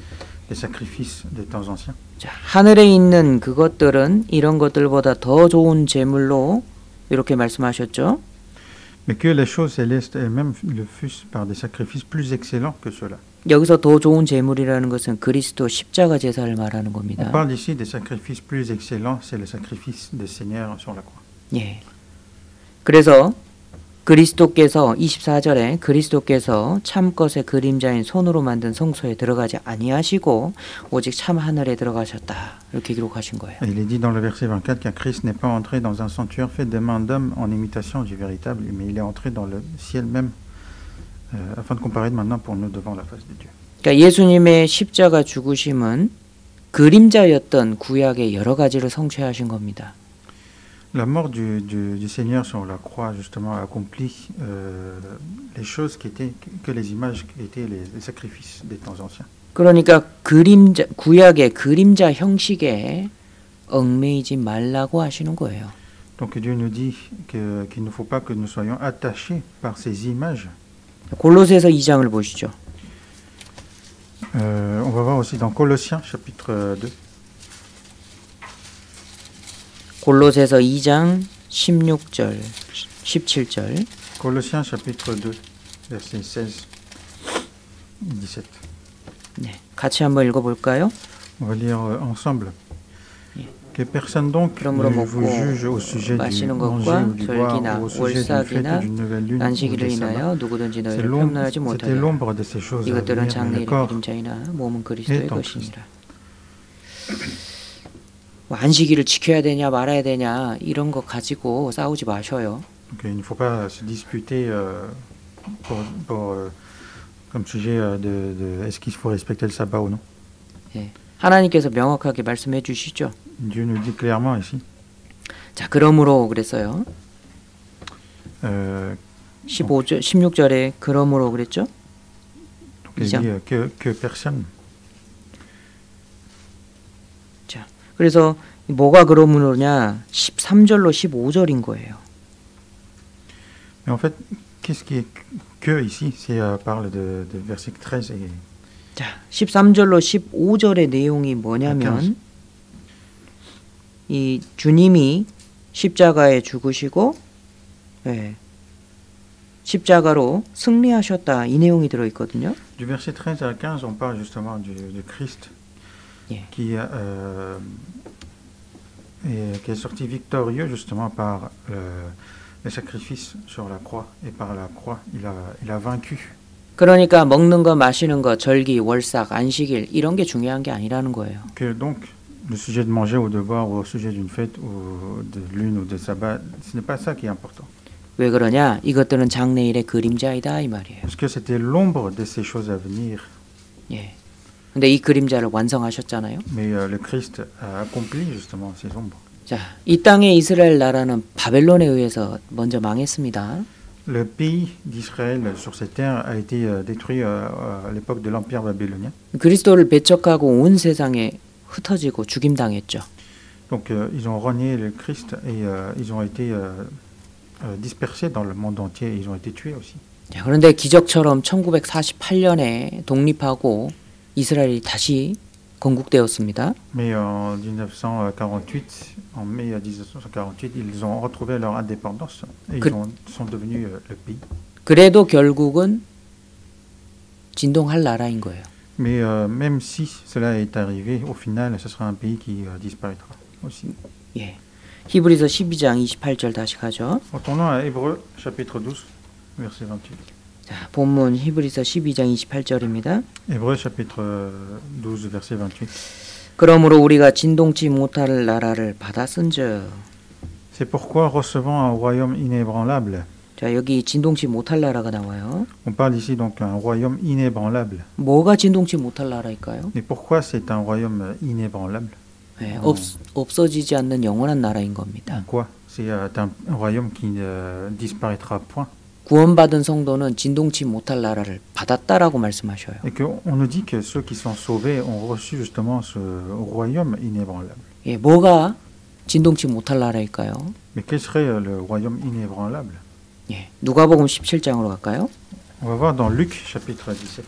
B: sacrifices des temps anciens.
A: 자, 하늘에 있는 그것들은 이런 것들보다 더 좋은 제물로 이렇게 말씀하셨죠.
B: Mais que les choses célestes elles-mêmes le fussent par des sacrifices plus excellents que ceux-là.
A: 여기서 더 좋은 제물이라는 것은 그리스도 십자가 제사를 말하는
B: On
A: 겁니다.
B: parle ici des sacrifices plus excellents, c'est le sacrifice des Seigneurs sur la croix.
A: 예. 그래서 그리스도께서 24절에 그리스도께서 참 것의 그림자인 손으로 만든 성소에 들어가지 아니하시고 오직 참 하늘에 들어가셨다. 이렇게 기록하신 거예요.
B: Et il est dit dans le verset 24 qu'un Christ n'est pas entré dans un sanctuaire fait de main d'homme en imitation du véritable, mais il est entré dans le ciel même afin de comparer maintenant pour nous devant la face de Dieu.
A: 그러니까 예수님의 십자가 죽으심은 그림자였던 구약의 여러 가지를 성취하신 겁니다.
B: La mort du Seigneur sur la croix, justement, accomplit les choses que les images qui étaient les sacrifices des temps anciens.
A: 그러니까 그림자 구약의 그림자 형식에 얽매이지 말라고 하시는 거예요.
B: Donc Dieu nous dit qu'il ne faut pas que nous soyons attachés par ces images.
A: 골로새서 2장을 보시죠.
B: On va voir aussi dans Colossiens chapitre 2.
A: 골로새서 2장 16절, 17절.
B: Colossiens chapitre 2, versets 16 et 17.
A: 네, 같이 한번 읽어볼까요?
B: On va lire ensemble.
A: 예.
B: Que personne donc
A: 그러므로
B: ne vous
A: 먹고
B: juge au sujet du
A: 마시는
B: manger
A: 것과
B: ou du boire
A: 절기나
B: ou au sujet d'une fête
A: 월삭이나
B: ou d'une nouvelle lune ou
A: 안식일을
B: des sabbats.
A: 인하여 누구든지
B: C'est
A: 너희를 폄하하지
B: c'était
A: 못하게
B: l'ombre de ces choses à
A: 이것들은
B: venir, mais le
A: 장래일의
B: corps
A: 그림자이나 몸은 그리스도의
B: est en
A: 것이니라. 뭐 안식일을 지켜야 되냐 말아야 되냐 이런 거 가지고 싸우지 마셔요.
B: Donc il ne faut pas se disputer comme sujet de est-ce qu'il faut respecter le sabbat ou non.
A: 예, 하나님께서 명확하게 말씀해 주시죠.
B: Dieu nous dit clairement ici.
A: 자, 그러므로 그랬어요.
B: Euh,
A: 15절, 16절에 그러므로 그랬죠.
B: donc il
A: 이장.
B: dit que personne.
A: 자, 그래서 뭐가 그러므로냐 13절로 15절인 거예요.
B: Mais en fait, qu'est-ce qui est que ici? C'est parle de versets 13 et
A: 자, 13절로 15절의 내용이 뭐냐면 이 주님이 십자가에 죽으시고 예, 십자가로 승리하셨다 이 내용이 들어 있거든요.
B: du verset 13 à 15, on parle justement de Christ
A: 예.
B: qui est sorti victorieux justement par le sacrifice sur la croix, et par la croix il a vaincu.
A: 그러니까 먹는 거 마시는 거 절기 월삭 안식일 이런 게 중요한 게 아니라는 거예요.
B: Que donc le sujet de manger ou de boire ou au sujet d'une fête ou de lune ou de sabbat, ce n'est pas ça qui est important.
A: 왜 그러냐? 이것들은 장래일의 그림자이다 이 말이에요.
B: Parce que c'était l'ombre de ces choses à venir.
A: 예. 근데 이 그림자를 완성하셨잖아요.
B: Mais le Christ a accompli justement ces ombres.
A: 자, 이 땅의 이스라엘 나라는 바벨론에 의해서 먼저 망했습니다.
B: Le pays d'Israël sur cette terre a été détruit à l'époque de l'Empire babylonien.
A: 그리스도를 배척하고 온 세상에 흩어지고 죽임당했죠.
B: Donc ils ont renié le Christ et ils ont été dispersés dans le monde entier. Ils ont été tués aussi.
A: 자, 그런데 기적처럼 1948년에 독립하고 이스라엘이 다시 건국되었습니다.
B: Mais en 1948, en mai 1948, ils ont retrouvé leur indépendance et
A: Que-
B: sont devenus le pays.
A: 그래도 결국은 진동할 나라인 거예요.
B: Mais même si cela est arrivé, au final, ce sera un pays qui disparaîtra aussi.
A: 예. 히브리서 12장 28절 다시 가죠.
B: Retournons à Hébreux, chapitre 12, verset 28.
A: 자, 본문 히브리서 12장 28절입니다.
B: Hébreux, chapitre 12, verset 28.
A: 그러므로 우리가 진동치 못할 나라를 받았은즉.
B: C'est pourquoi recevons un royaume inébranlable.
A: 자, 여기 진동치 못할 나라가 나와요.
B: On parle ici donc d'un royaume inébranlable.
A: 뭐가 진동치 못할 나라일까요?
B: Mais pourquoi c'est un royaume inébranlable?
A: 예, 없어지지 않는 영원한 나라인 겁니다.
B: En quoi? C'est un royaume qui ne disparaîtra point.
A: 구원받은 성도는 진동치 못할 나라를 받았다라고 말씀하셔요.
B: Et qu'on nous dit que ceux qui sont sauvés ont reçu justement ce royaume inébranlable.
A: 예, 뭐가 진동치 못할 나라일까요?
B: Mais quel serait le royaume inébranlable?
A: 예, 누가복음 17장으로 갈까요?
B: On va voir dans Luc chapitre 17.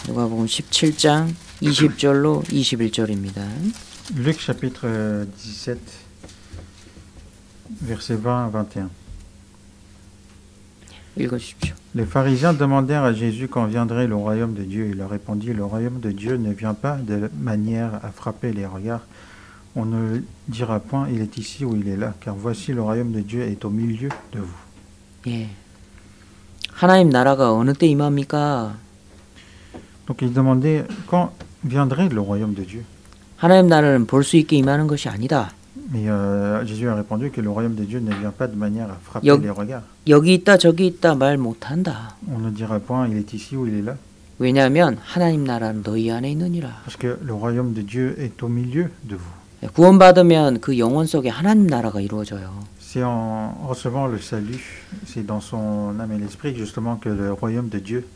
A: 누가복음 17장 20절로 21절입니다.
B: Luc chapitre 17, versets 20 à 21.
A: 읽어주십시오.
B: Les pharisiens demandèrent à Jésus quand viendrait le royaume de Dieu. Il leur répondit, le royaume de Dieu ne vient pas de manière à frapper les regards. On ne dira point, il est ici ou il est là, car voici le royaume de Dieu est au milieu de vous.
A: 예, 하나님 나라가 어느 때 임합니까?
B: Donc il demandait, quand viendrait le royaume de Dieu?
A: 하나님 나라는 볼 수 있게 임하는 것이 아니다.
B: Mais Jésus a répondu que le royaume de Dieu ne vient pas de manière à frapper
A: Yo-
B: les regards.
A: 여기 있다 저기 있다 말 못한다.
B: On ne dira point, il est ici ou il est là,
A: 왜냐하면 하나님 나라는 너희 안에 있느니라.
B: parce que le royaume de Dieu est au milieu de vous.
A: 예, 구원받으면 그 영혼 속에 하나님 나라가 이루어져요.
B: C'est en recevant le salut, c'est dans son âme et l'esprit justement que le royaume de Dieu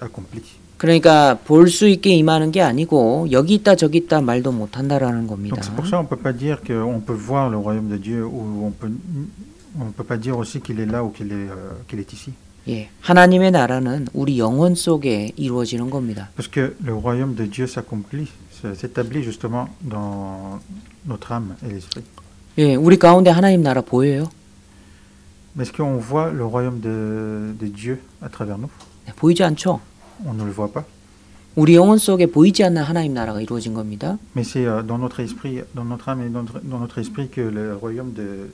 B: accomplit.
A: 그러니까 볼 수 있게 임하는 게 아니고 여기 있다 저기 있다 말도 못한다라는 겁니다.
B: Donc c'est pour ça on peut pas dire qu'on peut voir le royaume de Dieu ou on peut pas dire aussi qu'il est là ou qu'il est ici.
A: 예, 하나님의 나라는 우리 영혼 속에 이루어지는 겁니다.
B: Parce que le royaume de Dieu s'établit justement dans notre âme et l'esprit.
A: 예, 우리 가운데 하나님 나라 보여요?
B: Mais est-ce qu'on voit le royaume de Dieu à travers nous?
A: 네, 보이지 않죠?
B: On ne le voit pas.
A: 우리 영혼 속에 보이지 않는 하나님 나라가 이루어진 겁니다.
B: Mais c'est dans notre esprit, dans notre âme et dans notre esprit que le royaume de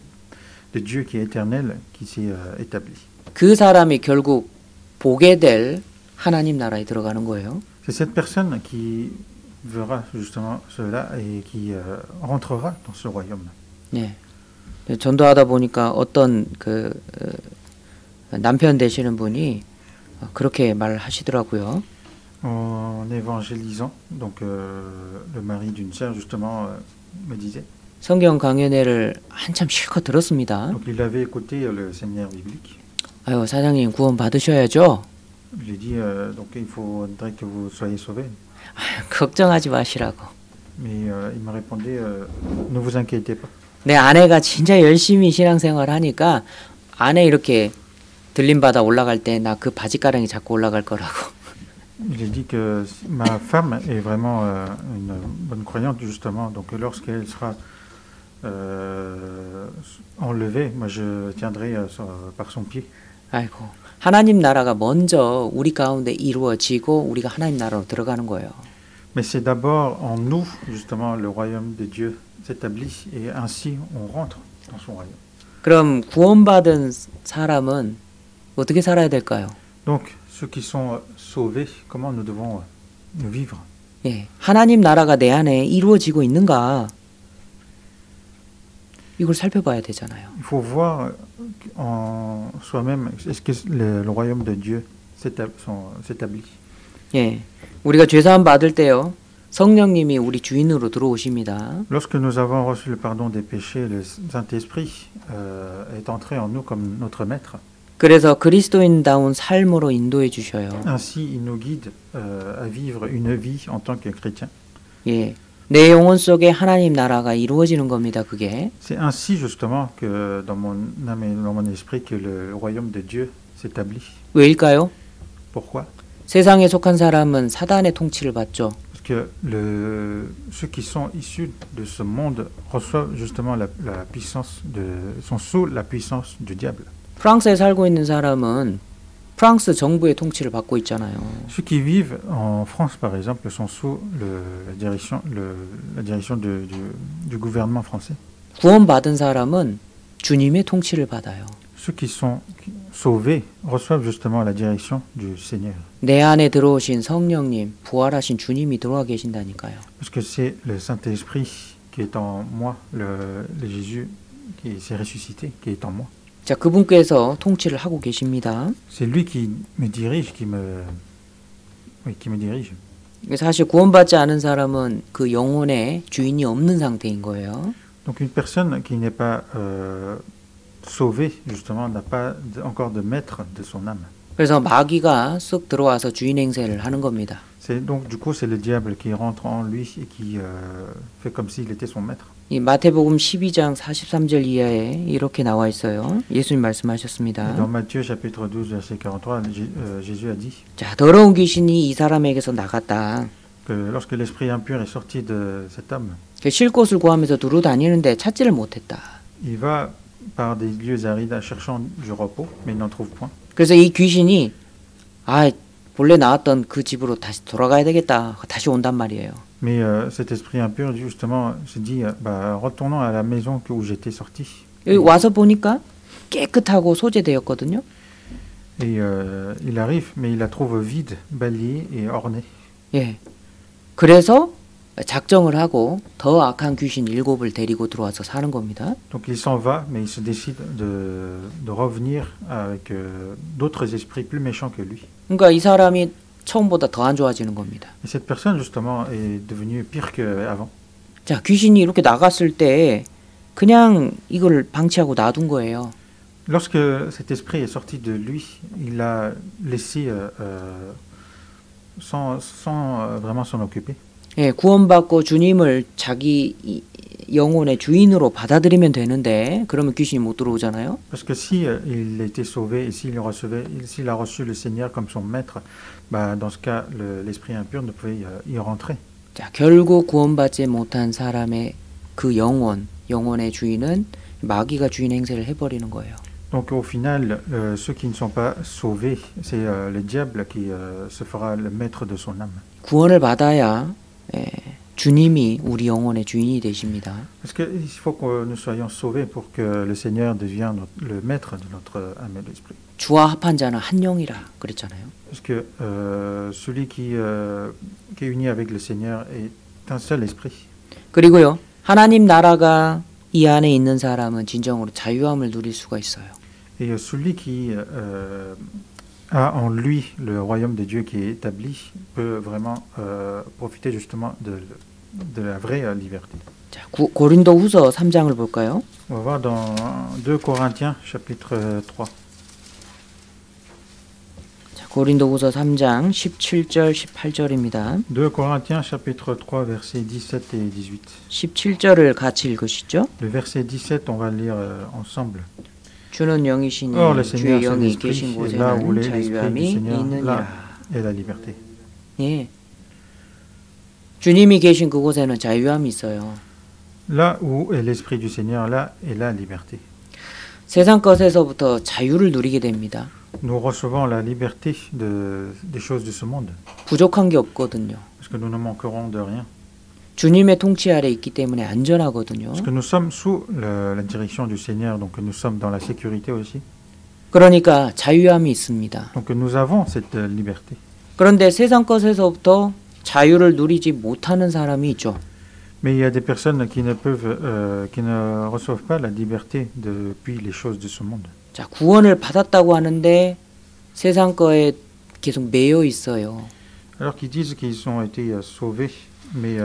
B: Dieu qui est éternel qui s'est établi.
A: 그 사람이 결국 보게 될 하나님 나라에 들어가는 거예요.
B: C'est cette personne qui verra justement cela et qui rentrera dans ce royaume.
A: 네. 전도하다 보니까 어떤 남편 되시는 분이 그렇게 말하시더라고요.
B: En évangélisant, donc le mari d'une sœur justement me disait.
A: 성경 강연회를 한참 실컷 들었습니다.
B: Donc il avait écouté le séminaire biblique.
A: 아유, 사장님 구원 받으셔야죠.
B: J'ai dit donc il faudrait que vous soyez sauvés.
A: 아유, 걱정하지 마시라고.
B: Mais il m'a répondu ne vous inquiétez pas.
A: 내 아내가 진짜 열심히 신앙생활 하니까 아내 이렇게 들림받아 올라갈 때 나 그 바지가랑이 자꾸 올라갈 거라고.
B: J'ai dit que ma femme est vraiment une bonne croyante justement, donc lorsqu'elle sera enlevée, moi je tiendrai par son pied.
A: 아이고, 하나님 나라가 먼저 우리 가운데 이루어지고 우리가 하나님 나라로 들어가는 거예요.
B: Mais c'est d'abord en nous justement le royaume de Dieu s'établit et ainsi on rentre dans son royaume.
A: 그럼 구원받은 사람은 어떻게 살아야 될까요?
B: Donc ceux qui sont sauvés, comment nous devons vivre?
A: 예, 하나님 나라가 내 안에 이루어지고 있는가? 이걸 살펴봐야 되잖아요.
B: Il faut voir en soi-même est-ce que le royaume de Dieu s'établit.
A: 예, 우리가 죄사함 받을 때요, 성령님이 우리 주인으로 들어오십니다.
B: Lorsque nous avons reçu le pardon des péchés, le Saint-Esprit est entré en nous comme notre maître.
A: 그래서 그리스도인다운 삶으로 인도해 주셔요.
B: Ainsi, il nous guide à vivre une vie en tant que chrétien.
A: 예, 내 영혼 속에 하나님 나라가 이루어지는 겁니다. 그게.
B: C'est ainsi justement que dans mon âme et dans mon esprit que le royaume de Dieu s'établit.
A: 왜일까요?
B: Pourquoi?
A: 세상에 속한 사람은 사단의 통치를 받죠.
B: Parce que ceux qui sont issus de ce monde reçoivent justement la puissance sont sous la puissance du diable.
A: 프랑스에 살고 있는 사람은 프랑스 정부의 통치를 받고 있잖아요.
B: Ceux qui vivent en France, par exemple, sont sous la direction du gouvernement français.
A: 구원받은 사람은 주님의 통치를 받아요.
B: Ceux qui sont sauvés reçoivent justement la direction du Seigneur.
A: 내 안에 들어오신 성령님, 부활하신 주님이 들어와 계신다니까요.
B: Parce que c'est le Saint-Esprit qui est en moi, le Jésus qui s'est ressuscité, qui est en moi.
A: 자, 그분께서 통치를 하고 계십니다.
B: C'est lui qui me dirige, qui me dirige.
A: 사실 구원받지 않은 사람은 그 영혼의 주인이 없는 상태인 거예요.
B: Donc une personne qui n'est pas sauvée, justement, n'a pas encore de maître de son âme.
A: 그래서 마귀가 쓱 들어와서 주인 행세를 하는 겁니다.
B: Donc du coup, c'est le diable qui rentre en lui et qui fait comme s'il était son maître.
A: 이 마태복음 12장 43절 이하에 이렇게 나와 있어요. 예수님 말씀하셨습니다.
B: Dans Matthieu chapitre 12 verset 43, Jésus a dit
A: 자, 더러운 귀신이 이 사람에게서 나갔다.
B: que lorsque l'esprit impur est sorti de cet homme,
A: 쉴 곳을 구하면서 두루 다니는데 찾지를 못했다.
B: il va par des lieux arides cherchant du repos, mais il n'en trouve point.
A: 그래서 이 귀신이 본래 나왔던 그 집으로 다시 돌아가야 되겠다. 다시 온단 말이에요.
B: Mais cet esprit impur justement se dit retournons à la maison où j'étais sorti.
A: 여기 와서 보니까 깨끗하고 소재되었거든요.
B: Et il arrive, mais il la trouve vide, balayée et ornée.
A: 예. 그래서 작정을 하고 더 악한 귀신 7을 데리고 들어와서 사는 겁니다.
B: Donc il s'en va, mais il se décide de revenir avec d'autres esprits plus méchants que lui.
A: 그러니까 이 사람이 처음보다 더 안 좋아지는 겁니다.
B: Et cette personne justement est devenue pire qu'avant.
A: 자, 귀신이 이렇게 나갔을 때 그냥 이걸 방치하고 놔둔 거예요.
B: Lorsque cet esprit est sorti de lui, il l'a laissé sans vraiment s'en occuper.
A: 예, 구원받고 주님을 자기 영혼의 주인으로 받아들이면 되는데 그러면 귀신이 못 들어오잖아요.
B: Parce que si il était sauvé et s'il a reçu le Seigneur comme son maître, dans ce cas, l'esprit impur ne pouvait y rentrer.
A: 자, 결국 구원받지 못한 사람의 그 영혼의 주인은 마귀가 주인 행세를 해버리는 거예요.
B: Donc au final, ceux qui ne sont pas sauvés, c'est le diable qui se fera le maître de son âme.
A: 구원을 받아야 주님이 우리 영혼의 주인이 되십니다.
B: Parce qu'il faut que nous soyons sauvés pour que le Seigneur devienne le maître de notre âme et l'esprit.
A: 주와 합한 자는 한 영이라 그랬잖아요.
B: Parce que celui qui est uni avec le Seigneur est un seul esprit.
A: 그리고요, 하나님 나라가 이 안에 있는 사람은 진정으로 자유함을 누릴 수가 있어요.
B: Et celui qui a en lui le royaume de Dieu qui est établi peut vraiment profiter justement de la vraie liberté.
A: 자, 고린도후서 3장을 볼까요?
B: On va voir dans 2 Corinthiens chapitre 3.
A: 자, 고린도후서 3장 17절 18절입니다.
B: 2 Corinthiens chapitre 3 versets 17 et 18.
A: 17절을 같이 읽으시죠.
B: Le verset 17, on va le lire ensemble.
A: 주는 영이시니
B: Or le
A: 주의
B: Seigneur c'est
A: 영이
B: l'esprit
A: 계신
B: et là où
A: 곳에는
B: est l'esprit du
A: 자유함이
B: Seigneur,
A: 있느니라.
B: là est la liberté.
A: 예. 주님이 계신 그곳에는 자유함이 있어요.
B: Là où est l'esprit du Seigneur, là est la liberté.
A: 세상 것에서부터 자유를 누리게 됩니다.
B: Nous recevons la liberté des choses de ce monde.
A: 부족한 게 없거든요.
B: Parce que nous ne manquerons de rien.
A: 주님의 통치 아래 있기 때문에 안전하거든요.
B: Parce que nous sommes sous la direction du Seigneur, donc nous sommes dans la sécurité aussi.
A: 그러니까 자유함이 있습니다.
B: Donc nous avons cette liberté.
A: 그런데 세상 것에서부터 자유를 누리지 못하는 사람이 있죠.
B: Mais il y a des personnes qui ne reçoivent pas la liberté depuis les choses de ce monde.
A: 자, 구원을 받았다고 하는데 세상 거에 계속 매여 있어요.
B: Alors qu'ils disent qu'ils ont été sauvés, mais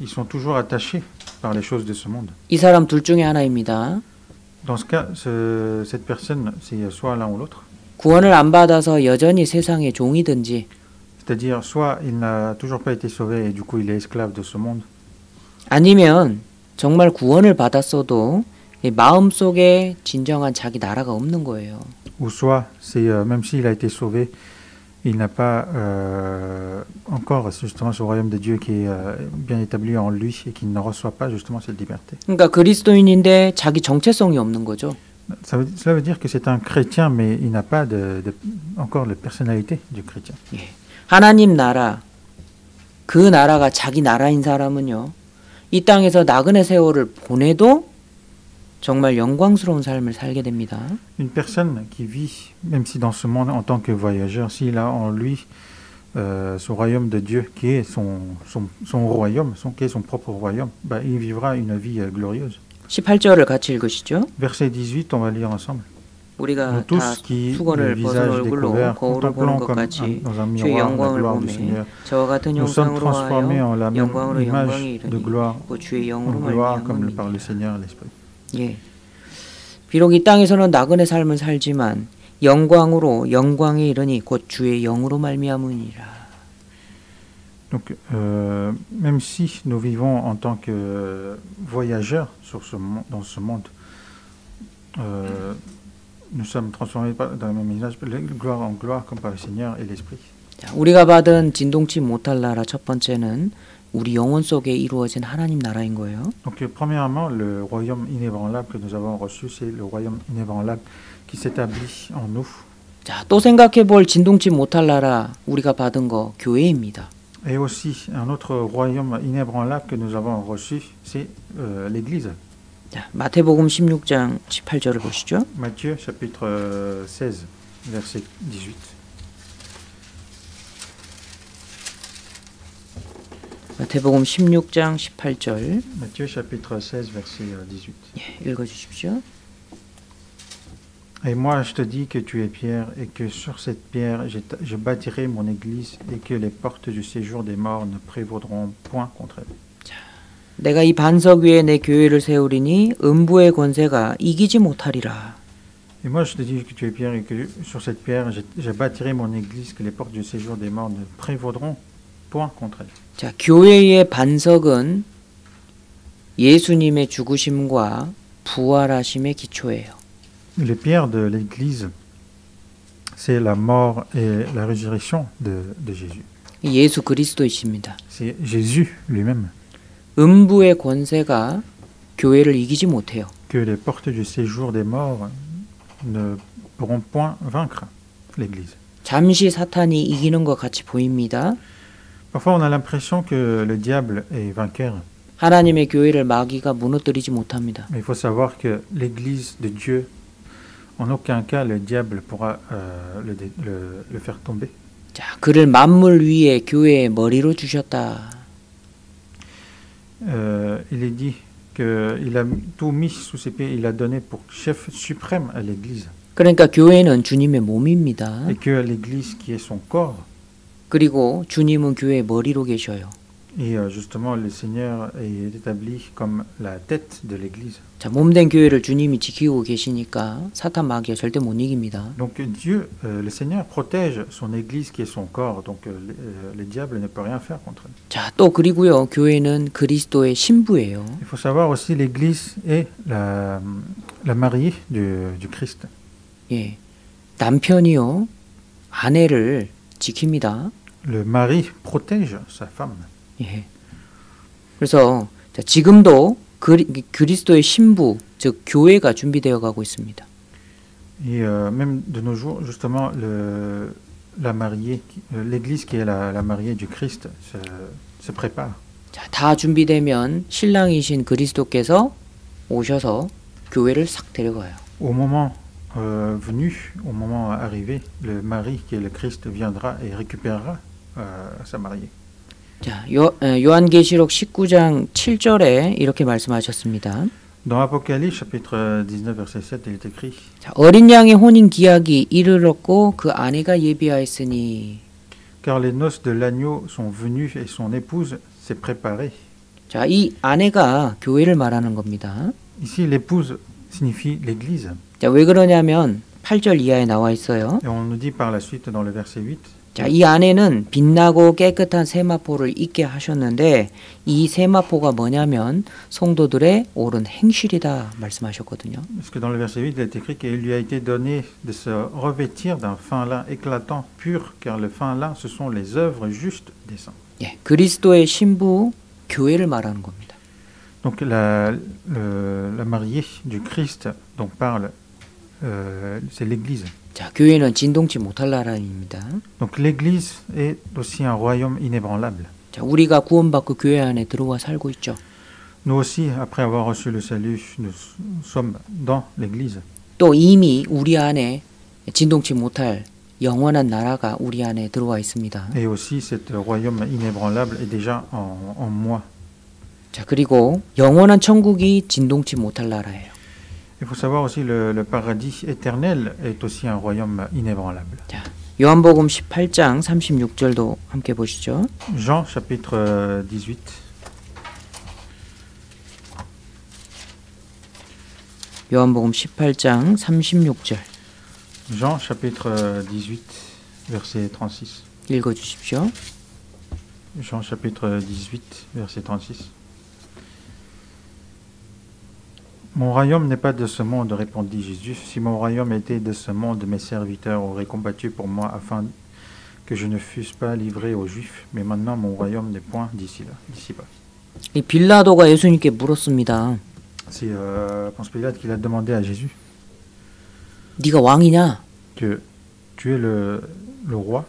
B: ils sont toujours attachés par les choses de ce monde.
A: 이 사람 둘 중에 하나입니다.
B: Dans ce cas, cette personne, c'est soit l'un ou l'autre.
A: 구원을 안 받아서 여전히 세상의 종이든지
B: C'est-à-dire, soit il n'a toujours pas été sauvé et du coup il est esclave de ce monde,
A: 아니면 정말 구원을 받았어도 이 마음속에 진정한 자기 나라가 없는 거예요.
B: ou soit c'est même s'il a été sauvé, il n'a pas encore justement ce royaume de Dieu qui est bien établi en lui et qui ne reçoit pas justement cette liberté.
A: 그러니까 그리스도인인데 자기 정체성이 없는 거죠.
B: Cela veut dire que c'est un chrétien, mais il n'a pas encore la personnalité du chrétien.
A: 예. 하나님 나라, 그 나라가 자기 나라인 사람은요, 이 땅에서 나그네 세월을 보내도 정말 영광스러운 삶을 살게 됩니다.
B: Une personne qui vit, même si dans ce monde en tant que voyageur, s'il a en lui ce royaume de Dieu qui est son royaume, qui est son propre royaume, bah, il vivra une vie glorieuse.
A: 18절을 같이 읽으시죠.
B: Verset 18, on va lire ensemble.
A: 우리가
B: Nous
A: 다
B: tous qui, le
A: 수건을 벗은
B: visage
A: 얼굴로
B: découvert,
A: 거울을 보는
B: contemplant
A: 것
B: comme
A: 같이
B: dans un
A: 주의
B: miroir la
A: 영광을
B: gloire du
A: 보매
B: Seigneur,
A: 저와 같은
B: nous sommes
A: 형상으로
B: transformés en
A: 하여
B: la même
A: 영광으로
B: image
A: 영광이
B: de
A: 이르니
B: gloire
A: 그 주의
B: en
A: 영으로
B: gloire comme par le
A: 말미암음이니라.
B: Seigneur et l'Esprit.
A: 예. 비록 이 땅에서는 나그네 삶을 살지만 영광으로 영광에 이르니 곧 주의 영으로 말미암으니라.
B: Donc, même si nous vivons en tant que voyageurs dans ce monde, nous sommes transformés dans le même image, de gloire en gloire, comme par le Seigneur et l'Esprit.
A: 자, 우리가 받은 진동치 못할 나라 첫 번째는 우리 영혼 속에 이루어진 하나님 나라인 거예요.
B: Donc, premièrement, le royaume inébranlable que nous avons reçu, c'est le royaume inébranlable qui s'établit en nous.
A: 자, 또 생각해 볼 진동치 못할 나라 우리가 받은 거 교회입니다.
B: Et aussi, un autre royaume inébranlable que nous avons reçu, c'est l'Église.
A: 자, 마태복음 16장 18절을 보시죠.
B: Matthieu chapitre 16, verset 18.
A: 마태복음 16장 18절
B: Matthieu chapitre 16, verset 18.
A: 예, 읽어주십시오.
B: Et moi, je te dis que tu es Pierre, et que sur cette pierre, je bâtirai mon église, et que les portes du séjour des morts ne prévaudront point contre elle.
A: 내가 이 반석 위에 내 교회를 세우리니 음부의 권세가 이기지 못하리라.
B: Et moi, je te dis que tu es Pierre, et que sur cette pierre, je bâtirai mon église, que les portes du séjour des morts ne prévaudront point contre elle.
A: 자, 교회의 반석은 예수님의 죽으심과 부활하심의 기초예요.
B: Les pierres de l'église, c'est la mort et la résurrection de Jésus.
A: 예수 그리스도이십니다.
B: C'est Jésus lui-même.
A: 음부의 권세가 교회를 이기지 못해요.
B: Que les portes du séjour des morts ne pourront point vaincre l'église.
A: 잠시 사탄이 이기는 것 같이 보입니다.
B: Parfois, on a l'impression que le diable est vainqueur.
A: 하나님의 교회를 마귀가 무너뜨리지 못합니다.
B: Mais il faut savoir que l'église de Dieu, en aucun cas, le diable pourra le faire tomber.
A: 자, 그를 만물 위에 교회의 머리로 주셨다.
B: Il est dit qu'il a tout mis sous ses pieds, il a donné pour chef suprême à l'église.
A: 그러니까 교회는 주님의 몸입니다.
B: Et que l'église qui est son corps,
A: 그리고 주님은 교회의 머리로 계셔요.
B: et justement le Seigneur est établi comme la tête de l'église.
A: 자, 몸된 교회를 주님이 지키고 계시니까 사탄 마귀가 절대 못 이깁니다.
B: Donc Dieu, le Seigneur protège son église qui est son corps, donc le diable ne peut rien faire contre elle.
A: 자, 또 그리고요. 교회는 그리스도의 신부예요.
B: Il faut savoir aussi l'église est la mariée du Christ.
A: 예. 남편이요. 아내를 지킵니다.
B: Le mari protège sa femme.
A: 예. 그래서 자, 지금도 그리스도의 신부, 즉 교회가 준비되어 가고 있습니다.
B: Et même de nos jours, justement, la mariée, l'église qui est la mariée du Christ se prépare.
A: 자, 다 준비되면 신랑이신 그리스도께서 오셔서 교회를 싹 데려가요.
B: Au moment venu, au moment arrivé, le mari qui est le Christ viendra et récupérera sa mariée.
A: 자, 요한계시록 19장 7절에 이렇게 말씀하셨습니다.
B: Dans Apocalypse chapitre 19 verset 7, il est écrit:
A: 자, 어린 양의 혼인 기약이 이르렀고 그 아내가 예비하였으니.
B: Car les noces de l'agneau sont venues et son épouse s'est préparée.
A: 자, 이 아내가 교회를 말하는 겁니다.
B: Ici, l'épouse signifie l'église.
A: 자, 왜 그러냐면 8절 이하에 나와 있어요.
B: Et on nous dit par la suite dans le verset 8.
A: 자, 이 안에는 빛나고 깨끗한 세마포를 있게 하셨는데 이 세마포가 뭐냐면 성도들의 옳은 행실이다 말씀하셨거든요.
B: Parce que dans le verset 8, il est écrit qu'il lui a été donné de se revêtir d'un fin lin éclatant, pur, car le fin lin, ce sont les œuvres justes des saints.
A: 예, 그리스도의 신부 교회를 말하는 겁니다.
B: Donc la mariée du Christ dont parle, c'est l'Église.
A: 자, 교회는 진동치 못할 나라입니다.
B: Donc l'Église est aussi un royaume inébranlable.
A: 자, 우리가 구원받고 교회 안에 들어와 살고 있죠.
B: Nous aussi, après avoir reçu le salut, nous sommes dans l'Église.
A: 또 이미 우리 안에 진동치 못할 영원한 나라가 우리 안에 들어와 있습니다.
B: Et aussi, cet royaume inébranlable est déjà en moi.
A: 자, 그리고 영원한 천국이 진동치 못할 나라예요.
B: Il faut savoir aussi le paradis éternel est aussi un royaume inébranlable.
A: 자, 요한복음 18장 36절도 함께 보시죠.
B: Jean chapitre 18.
A: 요한복음 18장 36절
B: Jean chapitre 18, verset 36.
A: 읽어 주십시오.
B: Jean chapitre 18, verset 36. Mon royaume n'est pas de ce monde, répondit Jésus. Si mon royaume était de ce monde, mes serviteurs auraient combattu pour moi afin que je ne fusse pas livré aux Juifs. Mais maintenant, mon royaume n'est point d'ici-bas.
A: 이 빌라도가 예수님께 물었습니다.
B: C'est Ponce Pilate qui l'a demandé à Jésus
A: 네가 왕이냐?
B: que tu es le roi.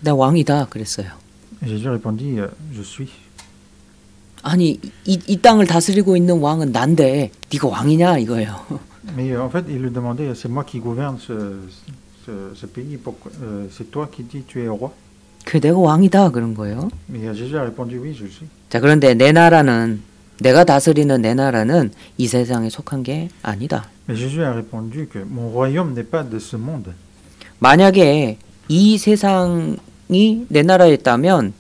A: 나 왕이다 그랬어요.
B: Et Jésus répondit, je suis.
A: 아니 이 땅을 다스리고 있는 왕은 난데 네가 왕이냐 이거예요.
B: Mais en fait, il lui demandait, c'est moi qui gouverne ce pays, c'est toi qui dis tu es roi.
A: 그 내가 왕이다 그런 거예요.
B: Mais Jésus a répondu, oui, je le suis.
A: 자, 그런데 내 나라는 내가 다스리는 내 나라는 이 세상에 속한 게 아니다.
B: Mais Jésus a répondu que mon royaume n'est pas de ce monde.
A: 만약에 이 세상이 내 나라였다면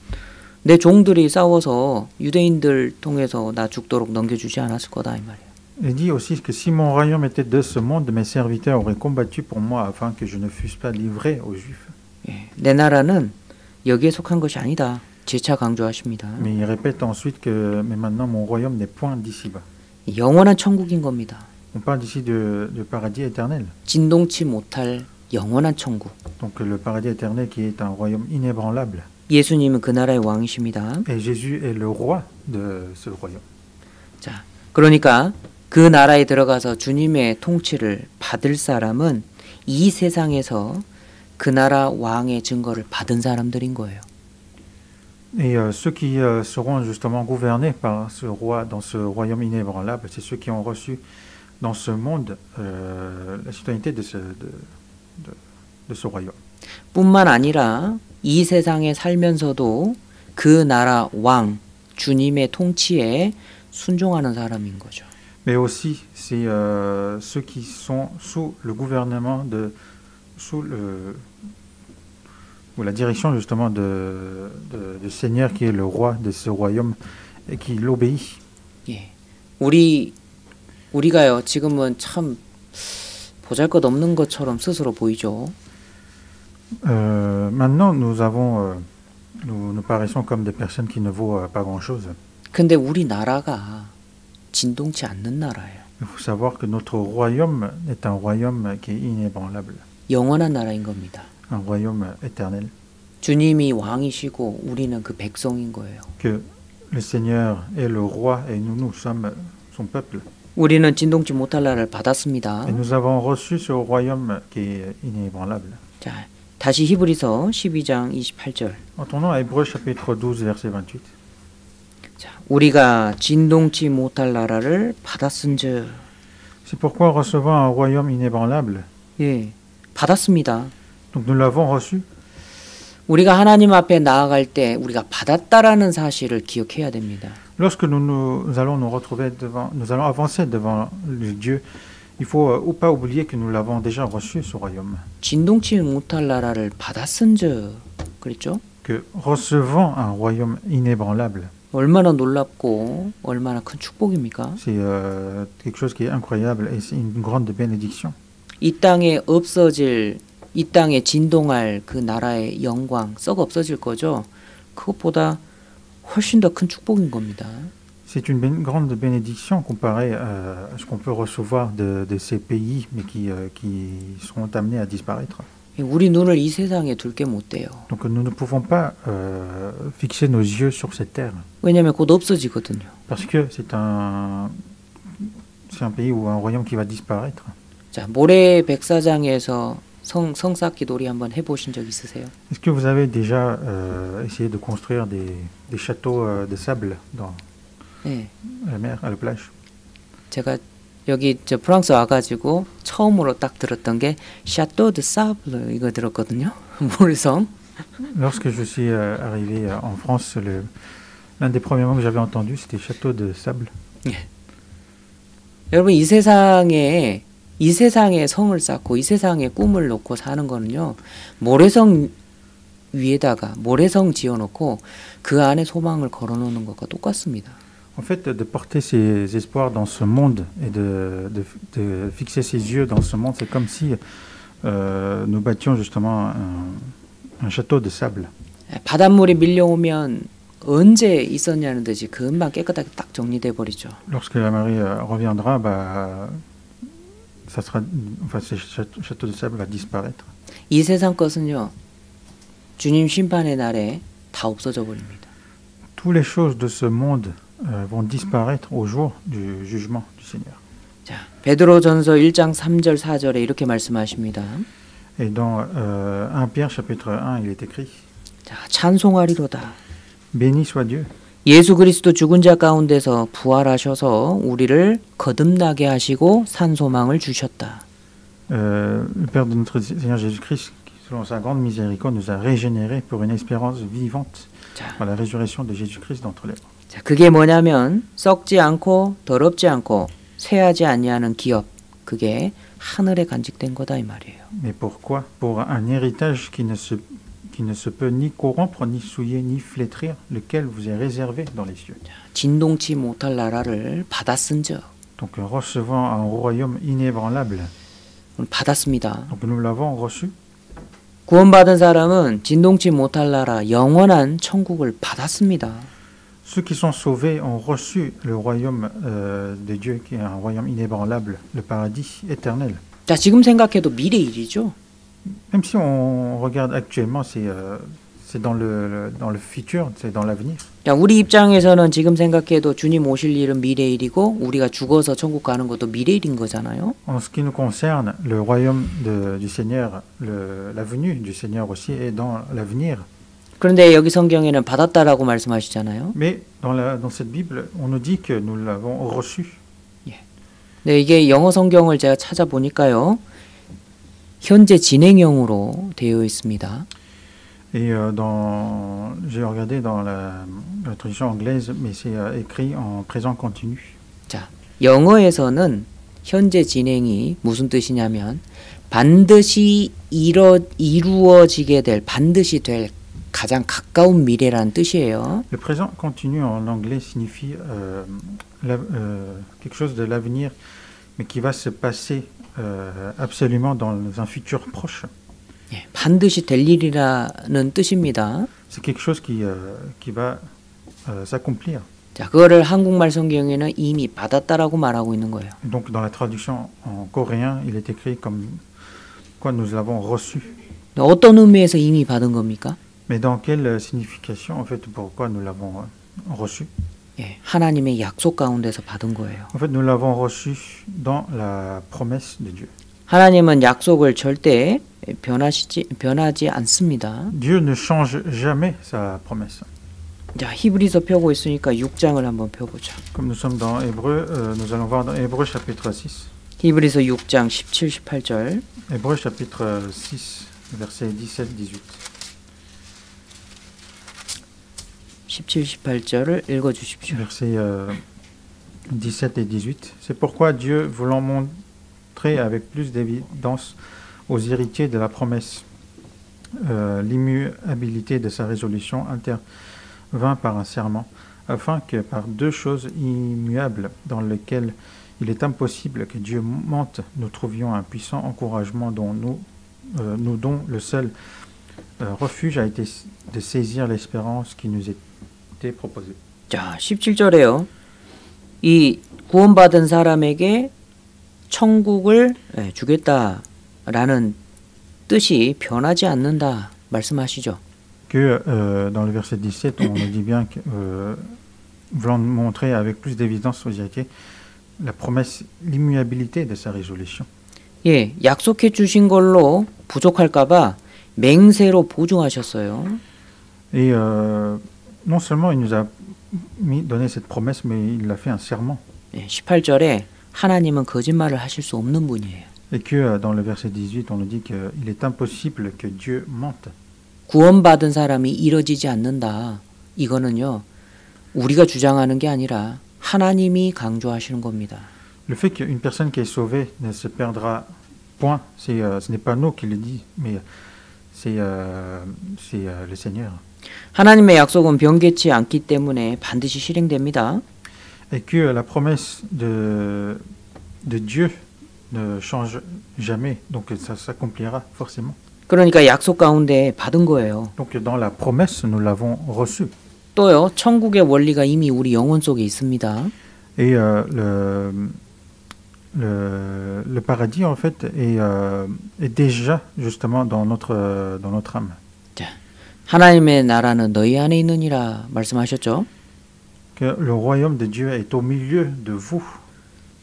A: 내 종들이 싸워서 유대인들 통해서 나 죽도록 넘겨주지 않았을 거다 이 말이에요.
B: Il dit aussi que si mon royaume était de ce monde, mes serviteurs auraient combattu pour moi afin que je ne fusse pas livré aux Juifs.
A: 예, 내 나라는 여기에 속한 것이 아니다. 재차 강조하십니다.
B: Mais il répète ensuite que mais maintenant mon royaume n'est point d'ici-bas.
A: 영원한 천국인 겁니다.
B: On parle ici du paradis éternel.
A: 진동치 못할 영원한 천국.
B: Donc le paradis éternel qui est un royaume inébranlable.
A: 예수님은 그 나라의 왕이십니다.
B: Et Jésus est le roi de ce royaume.
A: 자, 그러니까 그 나라에 들어가서 주님의 통치를 받을 사람은 이 세상에서 그 나라 왕의 증거를 받은 사람들인 거예요.
B: Et ceux qui seront justement gouvernés par ce roi dans ce royaume inébranlable, c'est ceux qui ont reçu dans ce monde la citoyenneté de ce royaume.
A: 뿐만 아니라 이 세상에 살면서도 그 나라 왕 주님의 통치에 순종하는 사람인 거죠.
B: Mais aussi, c'est ceux qui sont sous le gouvernement ou la direction justement du Seigneur qui est le roi de ce royaume et qui l'obéit.
A: 예, 우리가요 지금은 참 보잘것없는 것처럼 스스로 보이죠.
B: Maintenant, nous paraissons comme des personnes qui ne vaut pas grand-chose.
A: 근데 우리 나라가 진동치 않는 나라예요.
B: Il faut savoir que notre royaume est un royaume qui est inébranlable,
A: 영원한 나라인 겁니다.
B: un royaume éternel.
A: 주님이 왕이시고 우리는 그 백성인 거예요.
B: Que le Seigneur est le roi et nous sommes son peuple.
A: 우리는 진동치 못할 나라를 받았습니다.
B: Et nous avons reçu ce royaume qui est inébranlable.
A: 자, 다시 히브리서 12장 28절.
B: Retournons à Hébreux chapitre 12 verset 28.
A: 자, 우리가 진동치 못할 나라를 받았은즉.
B: C'est pourquoi recevant un royaume inébranlable.
A: 예, 받았습니다.
B: Donc nous l'avons reçu.
A: 우리가 하나님 앞에 나아갈 때 우리가 받았다라는 사실을 기억해야 됩니다.
B: Lorsque nous allons nous retrouver nous allons avancer devant le Dieu, il faut pas oublier que nous l'avons déjà reçu ce royaume.
A: 진동치 못할 나라를 받았은즉 그랬죠?
B: Que recevant un royaume inébranlable.
A: 얼마나 놀랍고 얼마나 큰 축복입니까?
B: C'est quelque chose qui est incroyable et c'est une grande bénédiction.
A: 이 땅에 없어질 이 땅에 진동할 그 나라의 영광 썩 없어질 거죠. 그것보다 훨씬 더 큰 축복인 겁니다.
B: C'est une grande bénédiction comparée à ce qu'on peut recevoir de ces pays, mais qui seront amenés à disparaître.
A: 우리 눈을 이 세상에 둘 게 못 돼요.
B: Donc nous ne pouvons pas fixer nos yeux sur cette terre.
A: 왜냐하면 곧 없어지거든요.
B: Parce que c'est un pays ou un royaume qui va disparaître.
A: 자, 모래 백사장에서 성 쌓기 놀이 한번 해보신 적 있으세요?
B: Est-ce que vous avez déjà essayé de construire des châteaux de sable dans
A: 네,
B: la mer, à la plage?
A: 제가 여기 저 프랑스 와가지고 처음으로 딱 들었던 게 샤토 드 사블 이거 들었거든요. 모래성.
B: Lorsque je suis arrivé en France, l'un des premiers mots que j'avais entendu, c'était château de sable.
A: 여러분 이 세상에 성을 쌓고 이 세상에 꿈을 놓고 사는 거는요. 모래성 위에다가 모래성 지어놓고 그 안에 소망을 걸어놓는 것과 똑같습니다.
B: En fait, de porter ses espoirs dans ce monde et de fixer ses yeux dans ce monde, c'est comme si nous bâtions justement un château de sable.
A: 바닷물이 밀려오면 언제 있었냐는 듯이 금방 깨끗하게 딱 정리돼 버리죠.
B: Lorsque la marée reviendra, ce château de sable va disparaître.
A: 이 세상 것은요. 주님 심판의 날에 다 없어져 버립니다.
B: Toutes les choses de ce monde vont disparaître au jour du jugement du Seigneur.
A: 자, 베드로전서 1장 3절 4절에 이렇게 말씀하십니다.
B: Et dans 1 Pierre chapitre 1, il est écrit:
A: 자, 찬송하리로다.
B: Béni soit Dieu.
A: 예수 그리스도 죽은 자 가운데서 부활하셔서 우리를 거듭나게 하시고 산 소망을 주셨다.
B: Le Père de notre Seigneur Jésus-Christ, qui selon sa grande miséricorde, nous a régénérés pour une espérance vivante par la résurrection de Jésus-Christ d'entre les morts.
A: 자, 그게 뭐냐면 썩지 않고 더럽지 않고 쇠하지 아니하는 기업. 그게 하늘에 간직된 거다 이 말이에요.
B: Mais pourquoi? Pour un héritage qui ne se peut ni corrompre, ni souiller, ni flétrir, lequel vous est réservé dans les cieux.
A: 진동치 못할 나라를 받았은즉.
B: Donc recevant un royaume inébranlable.
A: 받았습니다.
B: Donc nous l'avons reçu.
A: 구원받은 사람은 진동치 못할 나라 영원한 천국을 받았습니다.
B: Ceux qui sont sauvés ont reçu le royaume de Dieu, qui est un royaume inébranlable, le paradis éternel.
A: 자, 지금 생각해도 미래 일이죠.
B: Même si on regarde actuellement, c'est dans le futur, c'est dans l'avenir.
A: 자, 우리 입장에서는 지금 생각해도 주님 오실 일은 미래 일이고 우리가 죽어서 천국 가는 것도 미래 일인 거잖아요.
B: En ce qui nous concerne, le royaume du Seigneur, la venue du Seigneur aussi est dans l'avenir.
A: 그런데 여기 성경에는 받았다라고 말씀하시잖아요.
B: Mais dans cette Bible, on nous dit que nous l'avons reçu.
A: 네, 이게 영어 성경을 제가 찾아보니까요. 현재 진행형으로 되어 있습니다.
B: Et j'ai regardé dans la traduction anglaise, mais c'est écrit en présent continu.
A: 자, 영어에서는 현재 진행이 무슨 뜻이냐면 반드시 이루어지게 될, 반드시 될 가장 가까운 미래라는 뜻이에요.
B: Le présent continu en anglais signifie quelque chose de l'avenir, mais qui va se passer absolument dans un futur proche.
A: 예, 반드시 될 일이라는 뜻입니다.
B: C'est quelque chose qui va s'accomplir.
A: 자, 그거를 한국말 성경에는 이미 받았다라고 말하고 있는 거예요.
B: Donc dans la traduction en coréen, il est écrit comme quoi nous l'avons reçu.
A: 어떤 의미에서 이미 받은 겁니까?
B: Mais dans quelle signification, en fait, pourquoi nous l'avons reçu?
A: 예, 하나님의 약속 가운데서 받은 거예요.
B: En fait, nous l'avons reçu dans la promesse de Dieu.
A: 하나님은 약속을 절대 변하지 않습니다.
B: Dieu ne change jamais sa promesse.
A: 자, 히브리서 펴고 있으니까 6장을 한번 펴보죠.
B: Comme nous sommes dans Hébreu, nous allons voir dans Hébreu chapitre 6.
A: 히브리서 6장 17, 18절.
B: Hébreu chapitre 6, versets 17, 18.
A: 17, 18절을 읽어주십시오.
B: Versets 17 et 18. C'est pourquoi Dieu, voulant montrer avec plus d'évidence aux héritiers de la promesse l'immuabilité de sa résolution, intervint par un serment, afin que par deux choses immuables dans lesquelles il est impossible que Dieu mente, nous trouvions un puissant encouragement dont nous nous dont le seul refuge a été de saisir l'espérance qui nous était proposée.
A: 자, 17절에요. 이 구원받은 사람에게 천국을 주겠다라는 뜻이 변하지 않는다 말씀하시죠.
B: Que dans le verset 17, on nous dit bien que, voulant montrer avec plus d'évidence aux Héritiers la promesse, l'immuabilité de sa résolution.
A: 예, 약속해 주신 걸로 부족할까봐 맹세로 보증하셨어요.
B: Et non seulement il nous a donné cette promesse, mais il a fait un serment.
A: 예, 18절에 하나님은 거짓말을 하실 수 없는 분이에요.
B: Et que dans le verset 18, on nous dit qu'il est impossible que Dieu mente.
A: 구원받은 사람이 이뤄지지 않는다. 이거는요, 우리가 주장하는 게 아니라 하나님이 강조하시는 겁니다.
B: Le fait qu'une personne qui est sauvée ne se perdra point, ce n'est pas nous qui le dit, mais c'est le Seigneur.
A: 하나님의 약속은 변개치 않기 때문에 반드시 실행됩니다.
B: Et que la promesse de Dieu ne change jamais, donc ça s'accomplira forcément.
A: 그러니까 약속 가운데 받은 거예요.
B: Donc dans la promesse, nous l'avons reçue.
A: 또요, 천국의 원리가 이미 우리 영혼 속에 있습니다.
B: Et le paradis, en fait, est déjà justement dans notre âme.
A: 자, 하나님의 나라는 너희 안에 있느니라 말씀하셨죠.
B: Que le royaume de Dieu est au milieu de vous.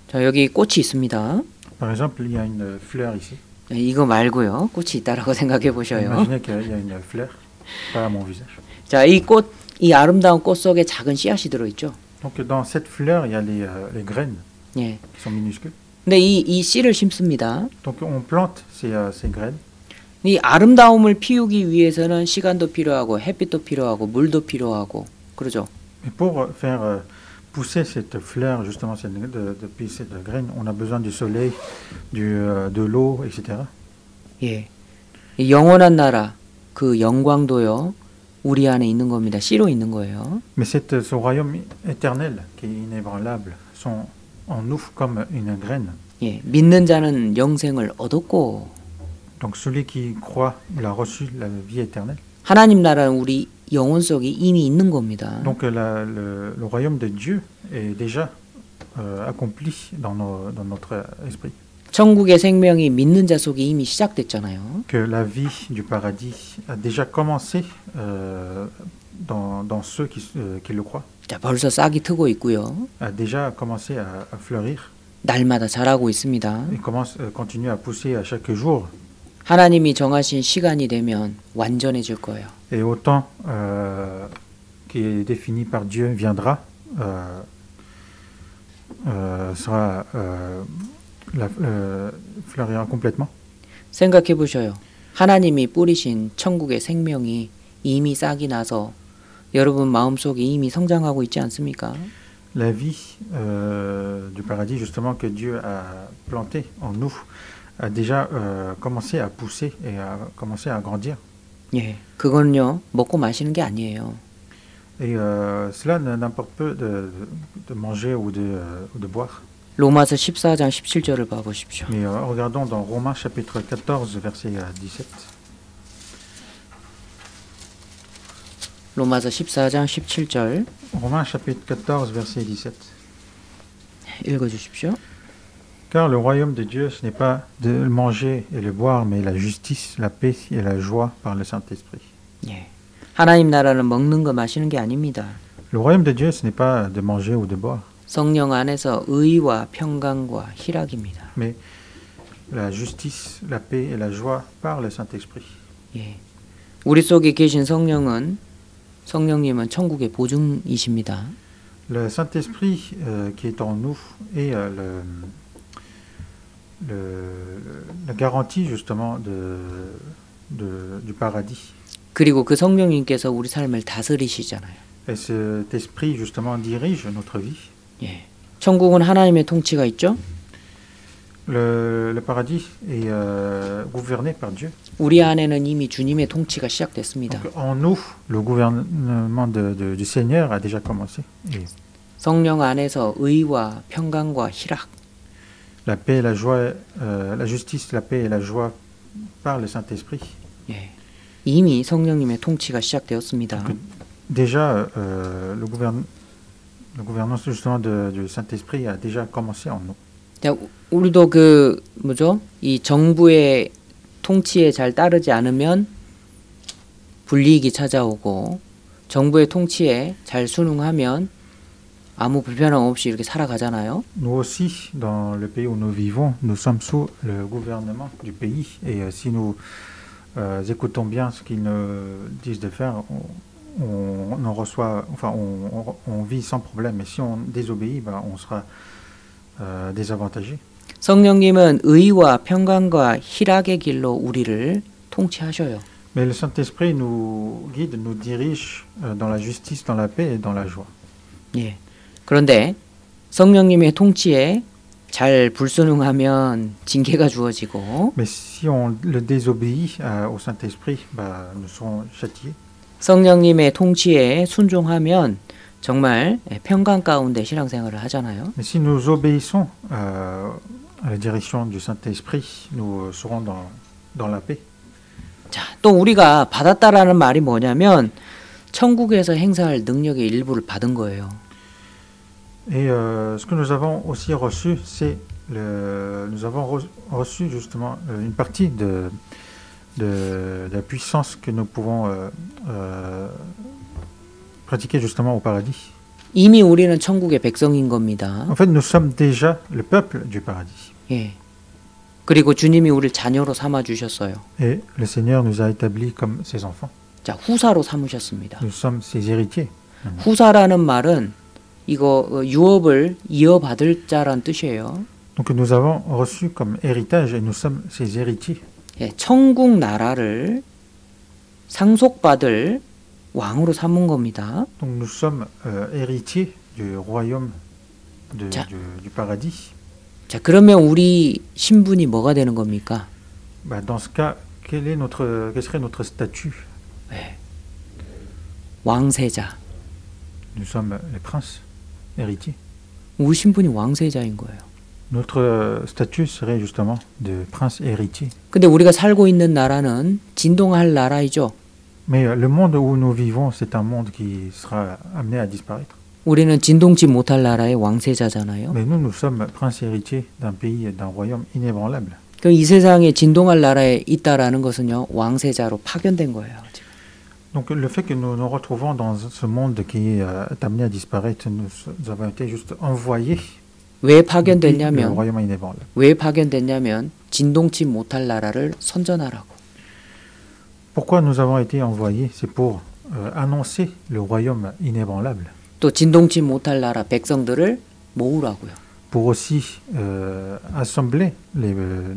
A: 자, 여기 꽃이 있습니다.
B: Par exemple, il y a une fleur ici.
A: 이거 말고요, 꽃이 있다라고 생각해 보셔요.
B: Imaginez qu'il y a une fleur, pas à mon visage.
A: 자, 이 아름다운 꽃 속에 작은 씨앗이 들어있죠.
B: Donc dans cette fleur, il y a les graines
A: 예.
B: qui sont minuscules.
A: 근데 이 씨를 심습니다.
B: Donc on plante ces graines.
A: 이 아름다움을 피우기 위해서는 시간도 필요하고 햇빛도 필요하고 물도 필요하고 그러죠.
B: Et pour faire pousser cette fleur, justement, depuis cette graine, on a besoin du soleil, de l'eau, etc.
A: 예. 이 영원한 나라 그 영광도요. 우리 안에 있는 겁니다. 씨로 있는 거예요.
B: Mais ce royaume éternel, qui est inébranlable, sont en nous comme une graine.
A: 예. 믿는 자는 영생을 얻었고
B: Donc celui qui croit, il a reçu la vie éternelle.
A: 하나님 나라는 우리 영혼 속에 이미 있는 겁니다.
B: Donc le royaume de Dieu est déjà accompli dans notre esprit.
A: 천국의 생명이 믿는 자 속에 이미 시작됐잖아요.
B: Que la vie du paradis a déjà commencé dans ceux qui le croient.
A: 자, 벌써 싹이 트고 있고요.
B: A déjà commencé à fleurir
A: 날마다 자라고 있습니다.
B: et continue à pousser à chaque jour.
A: 하나님이 정하신 시간이 되면 완전해질 거예요.
B: Et au temps qui est défini par Dieu viendra, fleurira complètement.
A: 생각해 보셔요. 하나님이 뿌리신 천국의 생명이 이미 싹이 나서 여러분 마음속에 이미 성장하고 있지 않습니까?
B: La vie du paradis, justement, que Dieu a planté en nous, a déjà commencé à pousser et a commencé à grandir.
A: 예, 그건요 먹고 마시는 게 아니에요.
B: Et cela n'importe peu de manger ou de boire.
A: 로마서 14장 17절을 봐보십시오.
B: Mais regardons dans Romains chapitre 14, verset 17.
A: 로마서 14장 17절
B: Romains chapitre 14, verset 17.
A: 읽어주십시오.
B: Car le royaume de Dieu, ce n'est pas de manger et le boire, mais la justice, la paix et la joie par le Saint-Esprit.
A: 예, 하나님 나라는 먹는 거 마시는 게 아닙니다.
B: Le royaume de Dieu, ce n'est pas de manger ou de boire,
A: 성령 안에서 의와 평강과 희락입니다.
B: mais la justice, la paix et la joie par le Saint-Esprit.
A: 예, 우리 속에 계신 성령님은 천국의 보증이십니다.
B: Le Saint-Esprit qui est en nous est la garantie justement du paradis.
A: 그리고 그 성령님께서 우리 삶을 다스리시잖아요.
B: Et cet esprit justement dirige notre vie.
A: 예, 천국은 하나님의 통치가 있죠.
B: Le paradis est gouverné par Dieu.
A: 우리 안에는 이미 주님의 통치가 시작됐습니다.
B: Donc, en nous, le gouvernement du Seigneur a déjà commencé. Et
A: 성령 안에서 의와 평강과 희락.
B: la paix, la joie, la justice, la paix et la joie par le Saint-Esprit.
A: 예. 이미 성령님의 통치가 시작되었습니다.
B: Déjà, la gouvernance justement du Saint-Esprit a déjà commencé en nous.
A: 자, 우리도 그 뭐죠? 이 정부의 통치에 잘 따르지 않으면 불이익이 찾아오고 정부의 통치에 잘 순응하면 아무 불편함 없이 이렇게 살아가잖아요.
B: Nous aussi, dans le pays où nous vivons, nous sommes sous le gouvernement du pays. Et si nous écoutons bien ce qu'ils nous disent de faire, on en reçoit, enfin, on vit sans problème. Mais si on désobéit, ben, on sera désavantagé.
A: 성령님은 의와 평강과 희락의 길로 우리를 통치하셔요.
B: Mais le Saint-Esprit nous guide, nous dirige dans la justice, dans la paix et dans la joie.
A: 예. 그런데 성령님의 통치에 잘 불순응하면 징계가 주어지고
B: Mais si on le désobéit au Saint-Esprit, ben, nous serons châtiés.
A: 성령님의 통치에 순종하면 정말 평강 가운데 신앙생활을 하잖아요.
B: Mais si nous obéissons à la direction du Saint-Esprit, nous serons dans la paix.
A: 자, 또 우리가 받았다라는 말이 뭐냐면 천국에서 행사할 능력의 일부를 받은 거예요.
B: Et ce que nous avons aussi reçu, c'est nous avons reçu justement une partie de la puissance que nous pouvons pratiquer justement au paradis.
A: 이미 우리는 천국의 백성인 겁니다.
B: En fait, nous sommes déjà le peuple du paradis.
A: 예. 그리고 주님이 우리를 자녀로 삼아 주셨어요.
B: Et le Seigneur nous a établis comme ses enfants.
A: 자, 후사로 삼으셨습니다.
B: Nous sommes ses héritiers.
A: 후사라는 말은 이거 유업을 이어받을 자란 뜻이에요.
B: Donc nous avons reçu comme héritage et nous sommes ses héritiers.
A: 예, 천국 나라를 상속받을 왕으로 삼은 겁니다.
B: Donc nous sommes héritiers du royaume du paradis.
A: 자, 그러면 우리 신분이 뭐가 되는 겁니까?
B: Bah, dans ce cas, quel serait notre statut?
A: 예. 왕세자.
B: Nous sommes les princes héritiers.
A: 우리 신분이 왕세자인 거예요.
B: Notre statut serait justement de prince héritier.
A: 근데 우리가 살고 있는 나라는 진동할 나라이죠.
B: Mais le monde où nous vivons, c'est un monde qui sera amené à disparaître.
A: 우리는 진동치 못할 나라의 왕세자잖아요.
B: Mais nous sommes princes héritiers d'un pays, d'un royaume inébranlable.
A: 그럼 이 세상에 진동할 나라에 있다라는 것은요, 왕세자로 파견된 거예요. 지금.
B: Donc le fait que nous nous retrouvons dans ce monde qui est amené à disparaître, nous avons été juste envoyés
A: 왜
B: du
A: 파견됐냐면,
B: royaume inébranlable.
A: 왜 파견됐냐면 진동치 못할 나라를 선전하라고.
B: Pourquoi nous avons été envoyés? C'est pour annoncer le royaume inébranlable.
A: 또 진동치 못할 나라 백성들을 모으라고요.
B: Pour aussi assembler le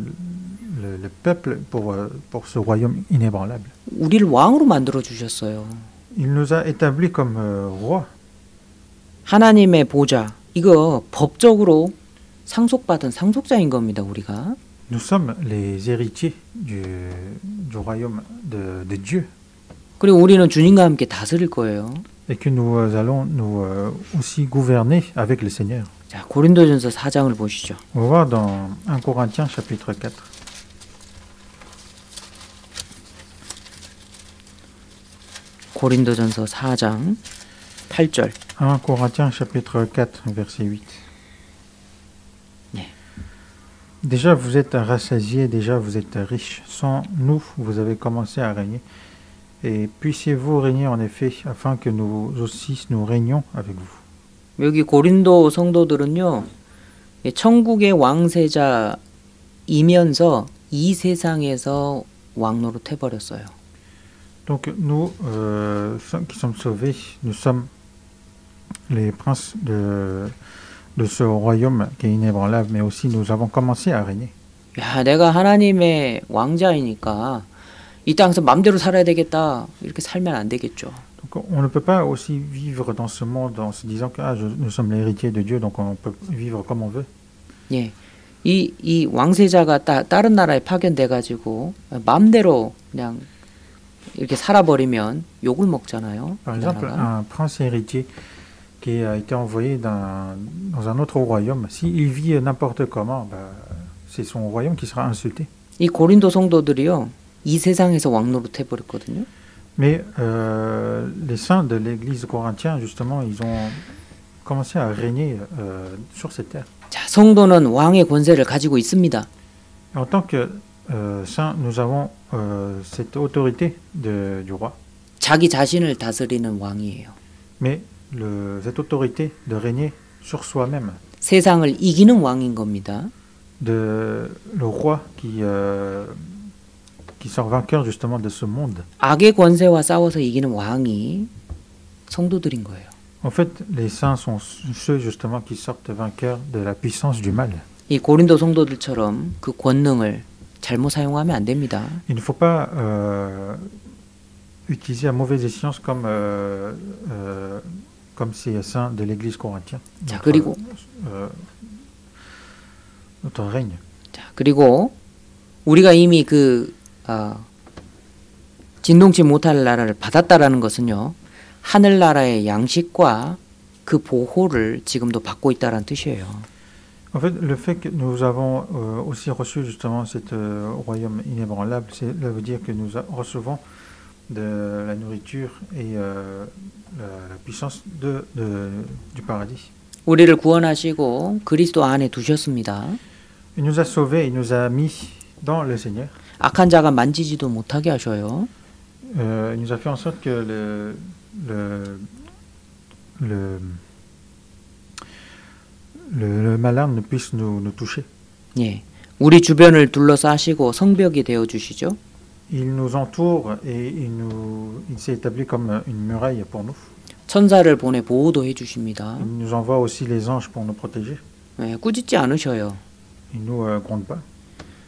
B: peuple pour ce royaume inébranlable.
A: 우리를 왕으로 만들어 주셨어요.
B: Il nous a établis comme rois.
A: 하나님의 보좌, 이거 법적으로 상속받은 상속자인 겁니다, 우리가.
B: Nous sommes les héritiers du royaume de Dieu.
A: 그리고 우리는 주님과 함께 다스릴 거예요.
B: Et que nous allons nous aussi gouverner avec le Seigneur.
A: 자, 고린도전서 4장을 보시죠.
B: On va voir dans 1 Corinthiens chapitre 4.
A: 고린도전서 4장 8절.
B: 1 Corinthiens chapitre 4 verset 8.
A: 네.
B: Déjà vous êtes rassasiés, déjà vous êtes riches. Sans nous, vous avez commencé à régner. Et puissiez-vous régner en effet, afin que nous aussi nous régnions avec vous.
A: 여기 고린도 성도들은요, 천국의 왕세자이면서 이 세상에서 왕노릇 해버렸어요.
B: Donc nous qui sommes sauvés, nous sommes les princes de ce royaume qui est inébranlable, mais aussi nous avons commencé à régner.
A: 야, 내가 하나님의 왕자이니까 이 땅에서 맘대로 살아야 되겠다. 이렇게 살면 안 되겠죠.
B: Donc on ne peut pas aussi vivre dans ce monde en se disant que nous sommes l'héritier de Dieu, donc on peut vivre comme on veut.
A: 예, 이 왕세자가 다른 나라에 파견돼가지고 맘대로 그냥 이렇게 살아버리면 욕을 먹잖아요.
B: Par exemple, un prince héritier qui a été envoyé dans un autre royaume, s'il vit n'importe comment, c'est son royaume qui sera insulté.
A: 이 고린도 성도들이요, 이 세상에서 왕노릇 해버렸거든요.
B: Mais les saints de l'Église corinthienne, justement, ils ont commencé à régner sur cette terre.
A: 자, 성도는 왕의 권세를 가지고 있습니다.
B: En tant que saints, nous avons cette autorité du roi.
A: 자기 자신을 다스리는 왕이에요.
B: Mais cette autorité de régner sur soi-même,
A: 세상을 이기는 왕인 겁니다.
B: le roi qui sort vainqueur justement de ce monde.
A: 악의 권세와 싸워서 이기는 왕이 성도들인 거예요.
B: En fait, les saints sont ceux justement qui sortent vainqueurs de la puissance du mal.
A: 이 고린도 성도들처럼 그 권능을 잘못 사용하면 안 됩니다.
B: Il ne faut pas utiliser à mauvaise escient comme ces saints de l'Église corinthienne.
A: 자, 그리고
B: notre règne.
A: 자, 그리고 우리가 이미 진동치 못할 나라를 받았다라는 것은요, 하늘나라의 양식과 그 보호를 지금도 받고 있다라는 뜻이에요.
B: En fait, le fait que nous avons aussi reçu justement cet royaume inébranlable, ça veut dire que nous recevons de la nourriture et la puissance du paradis.
A: 우리를 구원하시고 그리스도 안에 두셨습니다.
B: Il nous a sauvés, il nous a mis dans le Seigneur.
A: 악한 자가 만지지도 못하게 하셔요.
B: Il nous a fait en sorte que le malin ne puisse nous toucher.
A: 예, 우리 주변을 둘러싸시고 성벽이 되어 주시죠.
B: Il nous entoure et il s'est établi comme une muraille pour nous.
A: 천사를 보내 보호도 해주십니다.
B: Il nous envoie aussi les anges pour nous protéger.
A: 예, 꾸짖지 않으셔요.
B: Il nous gronde pas.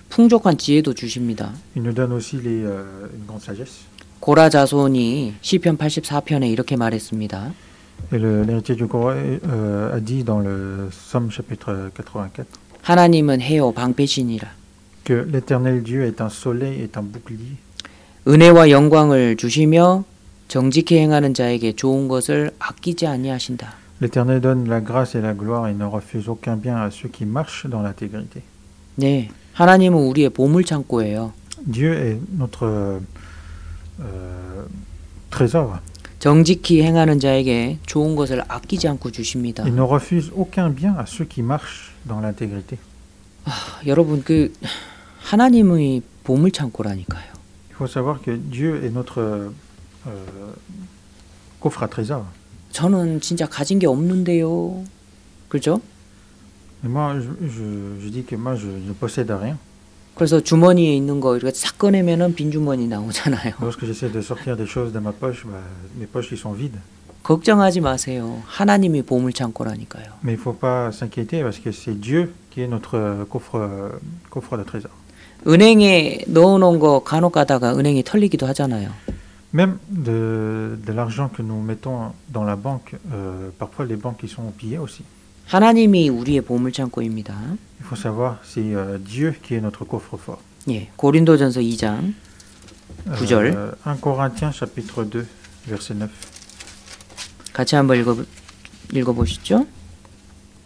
A: 풍족한 지혜도 주십니다.
B: Il nous donne aussi une grande sagesse.
A: 고라 자손이 시편 84편에 이렇게 말했습니다.
B: Et l'héritier du Corée a dit dans le Somme chapitre 84
A: 하나님은 해요 방패시니라.
B: que l'Éternel Dieu est un soleil, est un bouclier.
A: 은혜와 영광을 주시며 정직히 행하는 자에게 좋은 것을 아끼지 아니하신다.
B: L'Éternel donne la grâce et la gloire et ne refuse aucun bien à ceux qui marchent dans l'intégrité.
A: 네, 하나님은 우리의 보물 창고예요.
B: Dieu est notre trésor.
A: 정직히 행하는 자에게 좋은 것을 아끼지 않고 주십니다.
B: Il ne refuse aucun bien à ceux qui marchent dans l'intégrité.
A: 여러분, 하나님의 보물 창고라니까요.
B: Il faut savoir que Dieu est notre coffre à trésor.
A: 저는 진짜 가진 게 없는데요. 그렇죠?
B: Et moi, je dis que moi, je ne possède rien.
A: 그래서 주머니에 있는 거 이렇게 싹 꺼내면은 빈 주머니 나오잖아요.
B: Lorsque j'essaie de sortir des choses de ma poche, mes poches ils sont vides.
A: 걱정하지 마세요. 하나님이 보물 창고라니까요.
B: Mais il faut pas s'inquiéter parce que c'est Dieu qui est notre coffre de trésor.
A: 은행에 넣어놓은 거 간혹 가다가 은행이 털리기도 하잖아요.
B: Même de l'argent que nous mettons dans la banque, parfois les banques ils sont pillées aussi.
A: 하나님이 우리의 보물 창고입니다.
B: Il faut savoir, c'est Dieu qui est notre coffre-fort.
A: 예, 고린도전서 2장 9절
B: 1 Corinthiens chapitre 2 verset 9.
A: 같이 한번 읽어보시죠.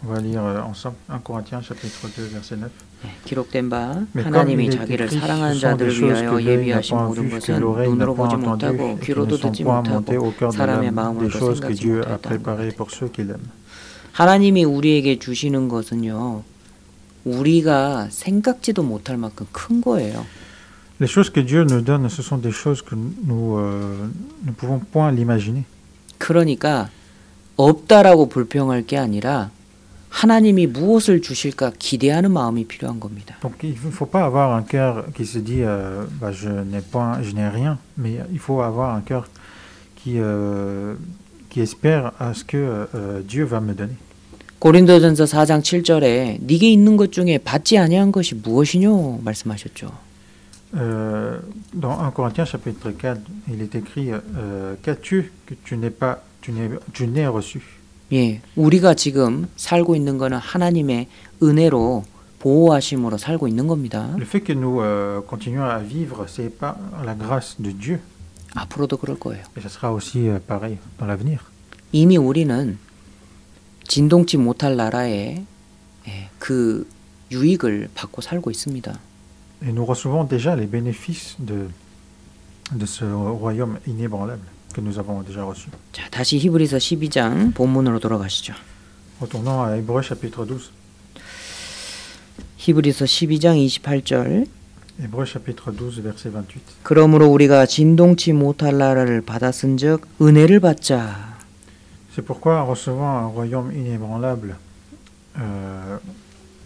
B: On va lire ensemble 1 Corinthiens chapitre 2 verset 9.
A: 예, 기록된 바 하나님이 자기를 사랑하는 자들을 위하여 예비하신 모든 것은 눈으로 보지 못하고 귀로도 듣지 못하고 사람의 마음으로 생각지 못했다는 것입니다. 하나님이 우리에게 주시는 것은요, 우리가 생각지도 못할 만큼 큰 거예요.
B: Les choses que Dieu nous donne, ce sont des choses que nous ne pouvons point l'imaginer.
A: 그러니까 없다라고 불평할 게 아니라 하나님이 무엇을 주실까 기대하는 마음이 필요한 겁니다.
B: Donc il ne faut pas avoir un cœur qui se dit je n'ai rien, mais il faut avoir un cœur qui espère à ce que Dieu va me donner.
A: 고린도전서 4장 7절에 네게 있는 것 중에 받지 아니한 것이 무엇이뇨 말씀하셨죠.
B: Dans 1 Corinthiens chapitre 4, il est écrit qu'as-tu que tu n'aies reçu.
A: 예, 우리가 지금 살고 있는 거는 하나님의 은혜로 보호하심으로 살고 있는 겁니다.
B: Le fait que nous continuons à vivre, c'est par la grâce de Dieu.
A: 앞으로도 그럴 거예요.
B: Et ça sera aussi pareil dans l'avenir.
A: 이미 우리는 진동치 못할 나라의 그 유익을 받고 살고 있습니다.
B: Et nous recevons déjà les bénéfices de ce royaume inébranlable que nous avons déjà reçu.
A: 자, 다시 히브리서 12장 본문으로 돌아가시죠.
B: Retournons à Hébreux chapitre 12.
A: 히브리서 12장 28절.
B: Hébreux chapitre 12 verset 28.
A: 그러므로 우리가 진동치 못할 나라를 받았은즉 은혜를 받자.
B: C'est pourquoi, en recevant un royaume inébranlable,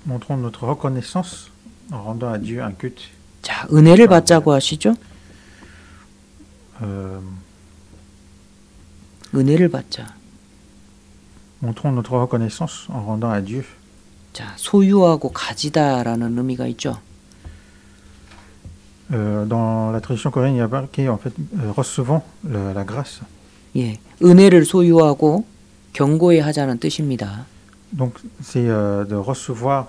B: montrons notre reconnaissance en rendant à Dieu un culte.
A: 자, 은혜를 받자고 하시죠? 은혜를 받자.
B: Montrons notre reconnaissance en rendant à Dieu.
A: 자, 소유하고 가지다라는 의미가 있죠.
B: Dans la tradition coréenne, il y a marqué en fait recevons la grâce.
A: 예, 은혜를 소유하고 경고히 하자는 뜻입니다.
B: Donc c'est de recevoir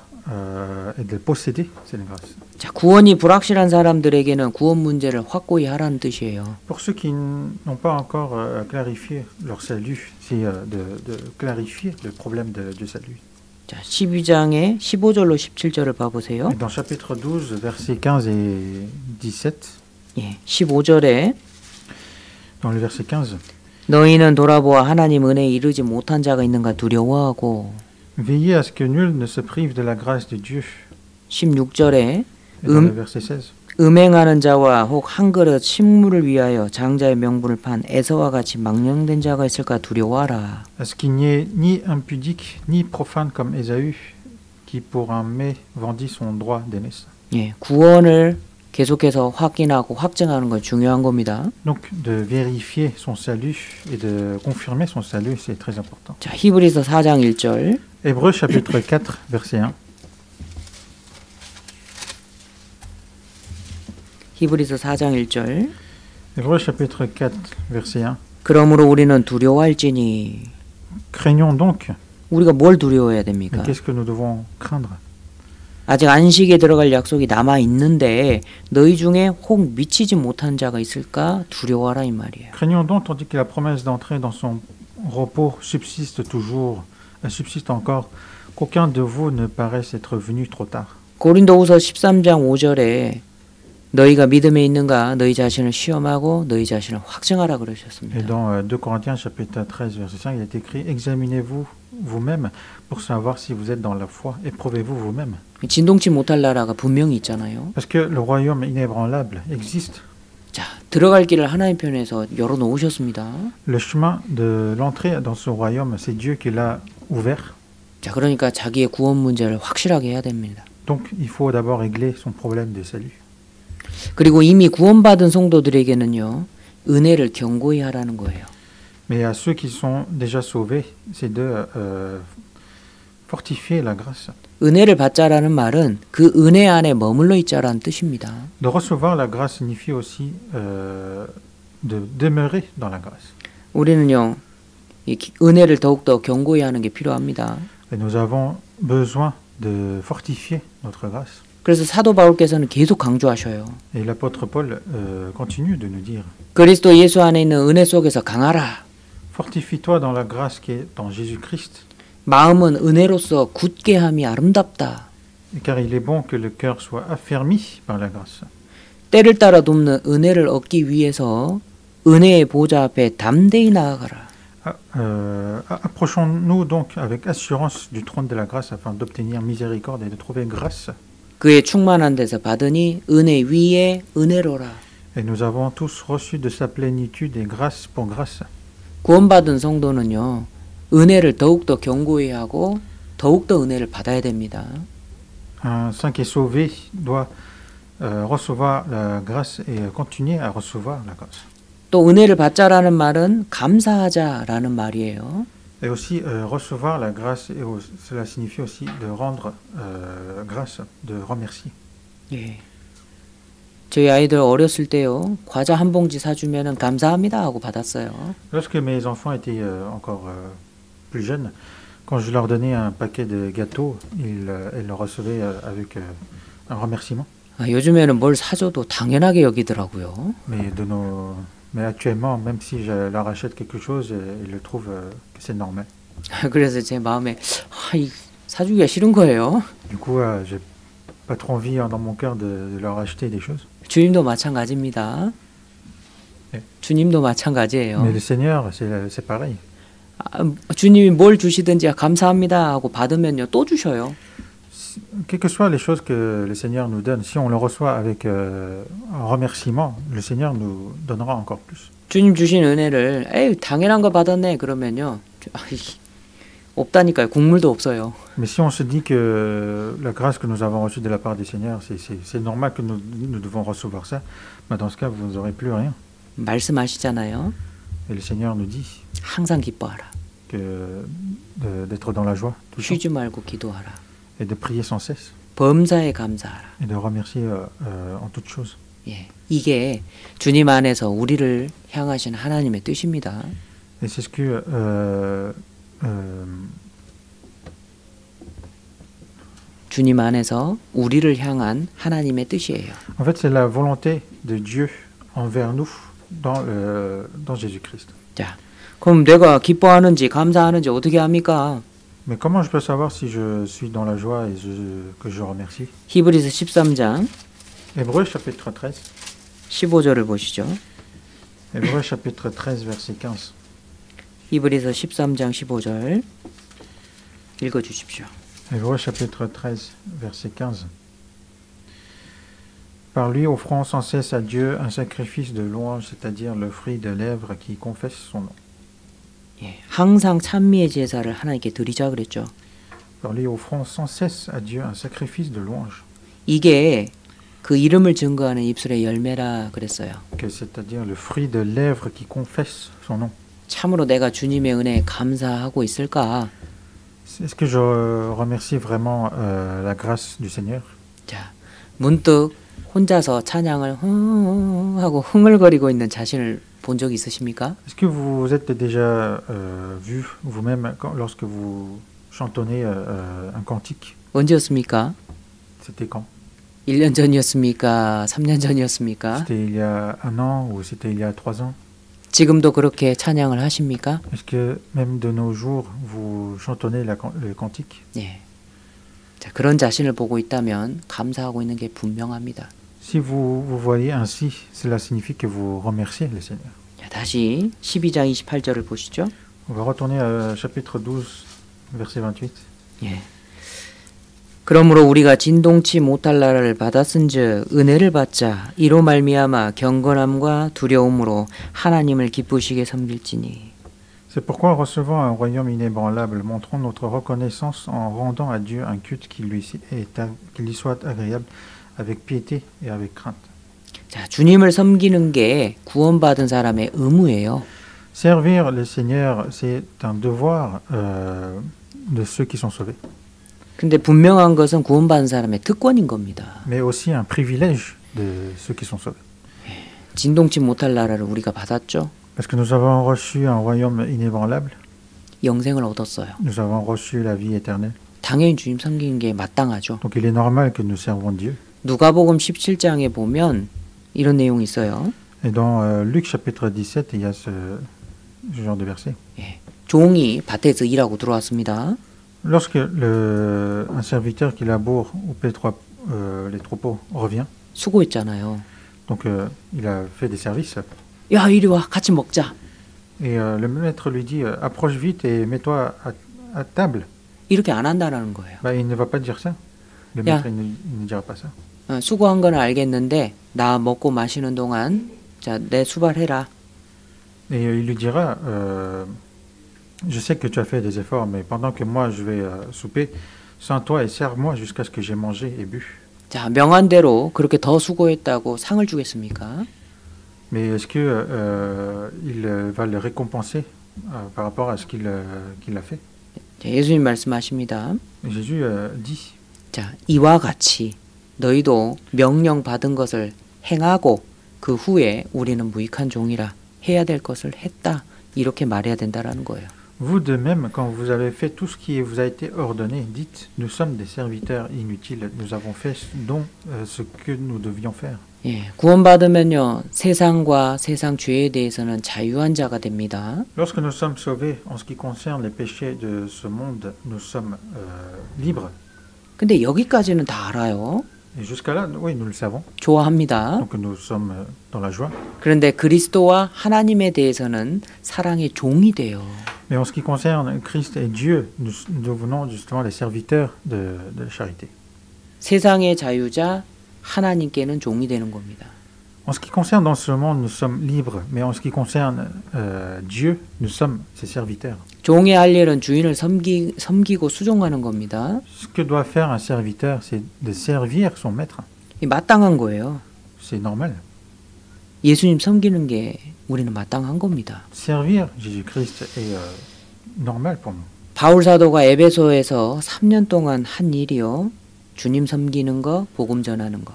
B: et de posséder cette grâce.
A: 자, 구원이 불확실한 사람들에게는 구원 문제를 확고히 하라는 뜻이에요.
B: Pour ceux qui n'ont pas encore clarifié leur salut, c'est de clarifier le problème du salut.
A: 자, 12장의 15절로 17절을 봐보세요.
B: Et dans chapitre 12, versets 15 et 17,
A: 예, 15절에
B: dans le verset 15,
A: 너희는 돌아보아 하나님 은혜에 이르지 못한 자가 있는가 두려워하고
B: veillez à ce que nul ne se prive de la grâce de Dieu.
A: 16절에
B: Et dans le verset 16,
A: 음행하는 자와 혹 한 그릇 식물을 위하여 장자의 명분을 판 에서와 같이 망령된 자가 있을까 두려워하라.
B: à ce qu'il n'y ait ni impudique ni profane comme Ésaü, qui pour un mets vendit son droit d'aînesse.
A: 예, 구원을 계속해서 확인하고 확증하는 건 중요한 겁니다.
B: Donc de vérifier son salut et de confirmer son salut, c'est très important.
A: 자, 히브리서 4장 1절.
B: Hébreux chapitre 4, verset 1.
A: 히브리서 4장 1절.
B: Hébreux chapitre 4, verset 1.
A: 그러므로 우리는 두려워할지니.
B: Craignons donc.
A: 우리가 뭘 두려워해야
B: Mais
A: 됩니까?
B: qu'est-ce que nous devons craindre?
A: 아직 안식에 들어갈 약속이 남아 있는데 너희 중에 혹 미치지 못한 자가 있을까 두려워하라 이 말이에요.
B: Craignons donc tandis que la promesse d'entrer dans son repos subsiste toujours, subsiste encore, qu'aucun de vous ne paraisse être venu trop tard.
A: 고린도후서 13장 5절에 너희가 믿음에 있는가 너희 자신을 시험하고 너희 자신을 확증하라
B: Et
A: 그러셨습니다.
B: dans 2 Corinthiens chapitre 13 verset 5, il est écrit: examinez-vous vous-même pour savoir si vous êtes dans la foi, éprouvez-vous vous-même.
A: 진동치 못할 나라가 분명히 있잖아요.
B: Parce que le royaume inébranlable existe.
A: 자, 들어갈 길을 하나님 편에서 열어 놓으셨습니다.
B: Le chemin de l'entrée dans ce royaume, c'est Dieu qui l'a ouvert.
A: 자, 그러니까 자기의 구원 문제를 확실하게 해야 됩니다.
B: Donc il faut d'abord régler son problème de salut.
A: 그리고 이미 구원받은 성도들에게는요. 은혜를 경고히 하라는 거예요.
B: Mais à ceux qui sont déjà sauvés, c'est de fortifier la grâce.
A: 은혜를 받자라는 말은 그 은혜 안에 머물러 있자라는 뜻입니다.
B: De recevoir la grâce signifie aussi de demeurer dans la grâce.
A: 우리는요. 이 은혜를 더욱더 경고히 하는 게 필요합니다.
B: Et nous avons besoin de fortifier notre grâce.
A: 그래서 사도 바울께서는 계속 강조하셔요.
B: Et l'apôtre Paul continue de nous dire:
A: 그리스도 예수 안에 있는 은혜 속에서 강하라.
B: fortifie-toi dans la grâce qui est en Jésus-Christ.
A: 마음은 은혜로서 굳게 함이 아름답다.
B: Car il est bon que le cœur soit affermi par la grâce.
A: 때를 따라 돕는 은혜를 얻기 위해서 은혜의 보좌 앞에 담대히 나아가라.
B: Approchons-nous donc avec assurance du trône de la grâce afin d'obtenir miséricorde et de trouver grâce.
A: 그의 충만한 데서 받으니 은혜 위에 은혜로라.
B: Et nous avons tous reçu de sa plénitude et grâce pour grâce.
A: 구원받은 성도는요. 은혜를 더욱더 경고히 하고 더욱더 은혜를 받아야 됩니다.
B: Un saint qui est sauvé doit recevoir la grâce et continuer à recevoir la grâce.
A: 또 은혜를 받자라는 말은 감사하자라는 말이에요.
B: Et aussi recevoir la grâce, et cela signifie aussi de rendre grâce, de remercier.
A: 예. 저희 아이들 어렸을 때요. 과자 한 봉지 사주면은 감사합니다 하고 받았어요.
B: Lorsque mes enfants étaient encore plus jeunes, quand je leur donnais un paquet de gâteaux, ils le recevaient avec un remerciement.
A: 아, 요즘에는 뭘 사줘도 당연하게 여기더라고요.
B: Mais actuellement, même si je leur achète quelque chose, ils le trouvent que c'est normal.
A: 그래서 제 마음에 사주기가 싫은 거예요.
B: Du coup, j'ai pas trop envie dans mon cœur de leur acheter des choses.
A: 주님도 마찬가지입니다.
B: 네.
A: 주님도 마찬가지예요.
B: Mais le Seigneur, c'est pareil.
A: 주님이 뭘 주시든지 감사합니다 하고 받으면요 또 주셔요.
B: Quelles que soient les choses que le Seigneur nous donne, si on le reçoit avec un remerciement, le Seigneur nous donnera encore plus.
A: 주님 주신 은혜를 에이 당연한 거 받았네 그러면요 없다니까요. 국물도 없어요.
B: Mais si on se dit que la grâce que nous avons reçue de la part du Seigneur, c'est normal que nous devons recevoir ça, bah dans ce cas, vous n'aurez plus rien.
A: 말씀하시잖아요.
B: Et le Seigneur nous dit
A: 항상 기뻐하라.
B: d'être dans la joie, tout le temps,
A: 쉬지 말고 기도하라.
B: et de prier sans cesse,
A: 범사에 감사하라.
B: et de remercier en toutes choses.
A: 예, 이게 주님 안에서 우리를 향하신 하나님의 뜻입니다.
B: Et c'est ce que
A: 주님 안에서 우리를 향한 하나님의 뜻이에요.
B: en fait, c'est la volonté de Dieu envers nous dans Jésus-Christ.
A: 자, 그럼 내가 기뻐하는지 감사하는지 어떻게 합니까?
B: Mais comment je peux savoir si je suis dans la joie et que je remercie?
A: 히브리서 13장
B: Hébreux chapitre 13.
A: 15절을 보시죠.
B: Hébreux chapitre 13 verset 15.
A: 히브리서 13장 15절 읽어 주십시오.
B: Hébreux chapitre 13 verset 15. Par lui offrons sans cesse à Dieu un sacrifice de louange, c'est-à-dire le fruit de lèvres qui confesse son nom.
A: 예, 항상 찬미의 제사를 하나님께 드리자 그랬죠.
B: Par lui offrons sans cesse à Dieu un sacrifice de louange.
A: 이게 그 이름을 증거하는 입술의 열매라 그랬어요.
B: C'est-à-dire le fruit de lèvres qui confesse son nom.
A: 참으로 내가 주님의 은혜에 감사하고 있을까?
B: Est-ce que je remercie vraiment la grâce du Seigneur?
A: 자, 문득 혼자서 찬양을 하고 흥얼거리고 있는 자신을 본 적 있으십니까?
B: Est-ce que vous vous êtes déjà vu vous-même lorsque vous chantonnez un cantique?
A: 언제였습니까?
B: C'était quand?
A: 1년 전이었습니까? 3년 전이었습니까?
B: C'était il y a 1 an ou c'était il y a 3 ans?
A: 지금도 그렇게 찬양을 하십니까?
B: Est-ce que même de nos jours, vous chantonnez le cantique?
A: 예. 자, 그런 자신을 보고 있다면 감사하고 있는 게 분명합니다.
B: Si vous voyez ainsi, cela signifie que vous remerciez le Seigneur.
A: 자, 다시 12장 28절을 보시죠.
B: On va retourner à chapitre 12, verset 28.
A: 예. 그러므로 우리가 진동치 못할 나라를 받았은즉 은혜를 받자 이로 말미암아 경건함과 두려움으로 하나님을 기쁘시게 섬길지니.
B: C'est pourquoi, recevant un royaume inébranlable, montrons notre reconnaissance en rendant à Dieu un culte qui lui soit agréable, avec piété et avec crainte.
A: 자, 주님을 섬기는 게 구원받은 사람의 의무예요.
B: Servir le Seigneur, c'est un devoir de ceux qui sont sauvés.
A: 근데 분명한 것은 구원받은 사람의 특권인 겁니다.
B: Mais aussi un privilège de ceux qui sont sauvés.
A: 진동치 못할 나라를 우리가 받았죠.
B: Parce que nous avons reçu un royaume inébranlable,
A: 영생을 얻었어요.
B: nous avons reçu la vie éternelle.
A: 당연히 주님 섬기는 게 마땅하죠.
B: Donc il est normal que nous servons Dieu.
A: 누가복음 17장에 보면 이런 내용이 있어요.
B: Et dans Luc chapitre 17, il y a ce genre de verset.
A: 예. 종이 밭에서 일하고 들어왔습니다.
B: Lorsque un serviteur qui laboure auprès les troupeaux revient,
A: 수고했잖아요.
B: donc il a fait des services,
A: 야, 이리 와, 같이 먹자.
B: et le maître lui dit approche vite et mets-toi à table.
A: 이렇게 안 한다는 거예요.
B: Bah, il ne va pas dire ça. Le maître il ne dira pas ça.
A: 수고한 건 알겠는데 나 먹고 마시는 동안 자, 내 수발해라.
B: Et il lui dira je sais que tu as fait des efforts, mais pendant que moi je vais souper, sans toi et sers-moi jusqu'à ce que j'ai mangé et bu.
A: 자, 명한대로 그렇게 더 수고했다고 상을 주겠습니까?
B: Mais est-ce que il va le récompenser par rapport à ce qu'il a fait?
A: 자, 예수님 말씀하십니다.
B: Et Jésus dit
A: 자, 이와 같이 너희도 명령 받은 것을 행하고 그 후에 우리는 무익한 종이라 해야 될 것을 했다. 이렇게 말해야 된다라는 거예요.
B: Vous de même, quand vous avez fait tout ce qui vous a été ordonné, dites, nous sommes des serviteurs inutiles, nous avons fait ce que nous devions faire.
A: 예, 구원받으면요, 세상과 세상 죄에 대해서는 자유한 자가 됩니다.
B: Lorsque nous sommes sauvés, en ce qui concerne les péchés de ce monde, nous sommes libres.
A: 근데 여기까지는 다 알아요.
B: Et jusqu'à là, oui, nous le savons.
A: 좋아합니다.
B: Donc nous sommes dans la joie.
A: 그런데 그리스도와 하나님에 대해서는 사랑의 종이 돼요.
B: Mais en ce qui concerne Christ et Dieu, nous devenons justement les serviteurs de la charité.
A: 세상의 자유자 하나님께는 종이 되는 겁니다.
B: En ce qui concerne dans ce monde, nous sommes libres, mais en ce qui concerne Dieu, nous sommes ses serviteurs.
A: 종의 할 일은 주인을 섬기고 수종하는 겁니다.
B: Ce que doit faire un serviteur, c'est de servir son maître.
A: 이 마땅한 거예요.
B: C'est normal.
A: 예수님 섬기는 게 우리는 마땅한 겁니다.
B: Servir Jésus-Christ est normal pour nous.
A: 바울 사도가 에베소에서 3년 동안 한 일이요. 주님 섬기는 거, 복음 전하는 거.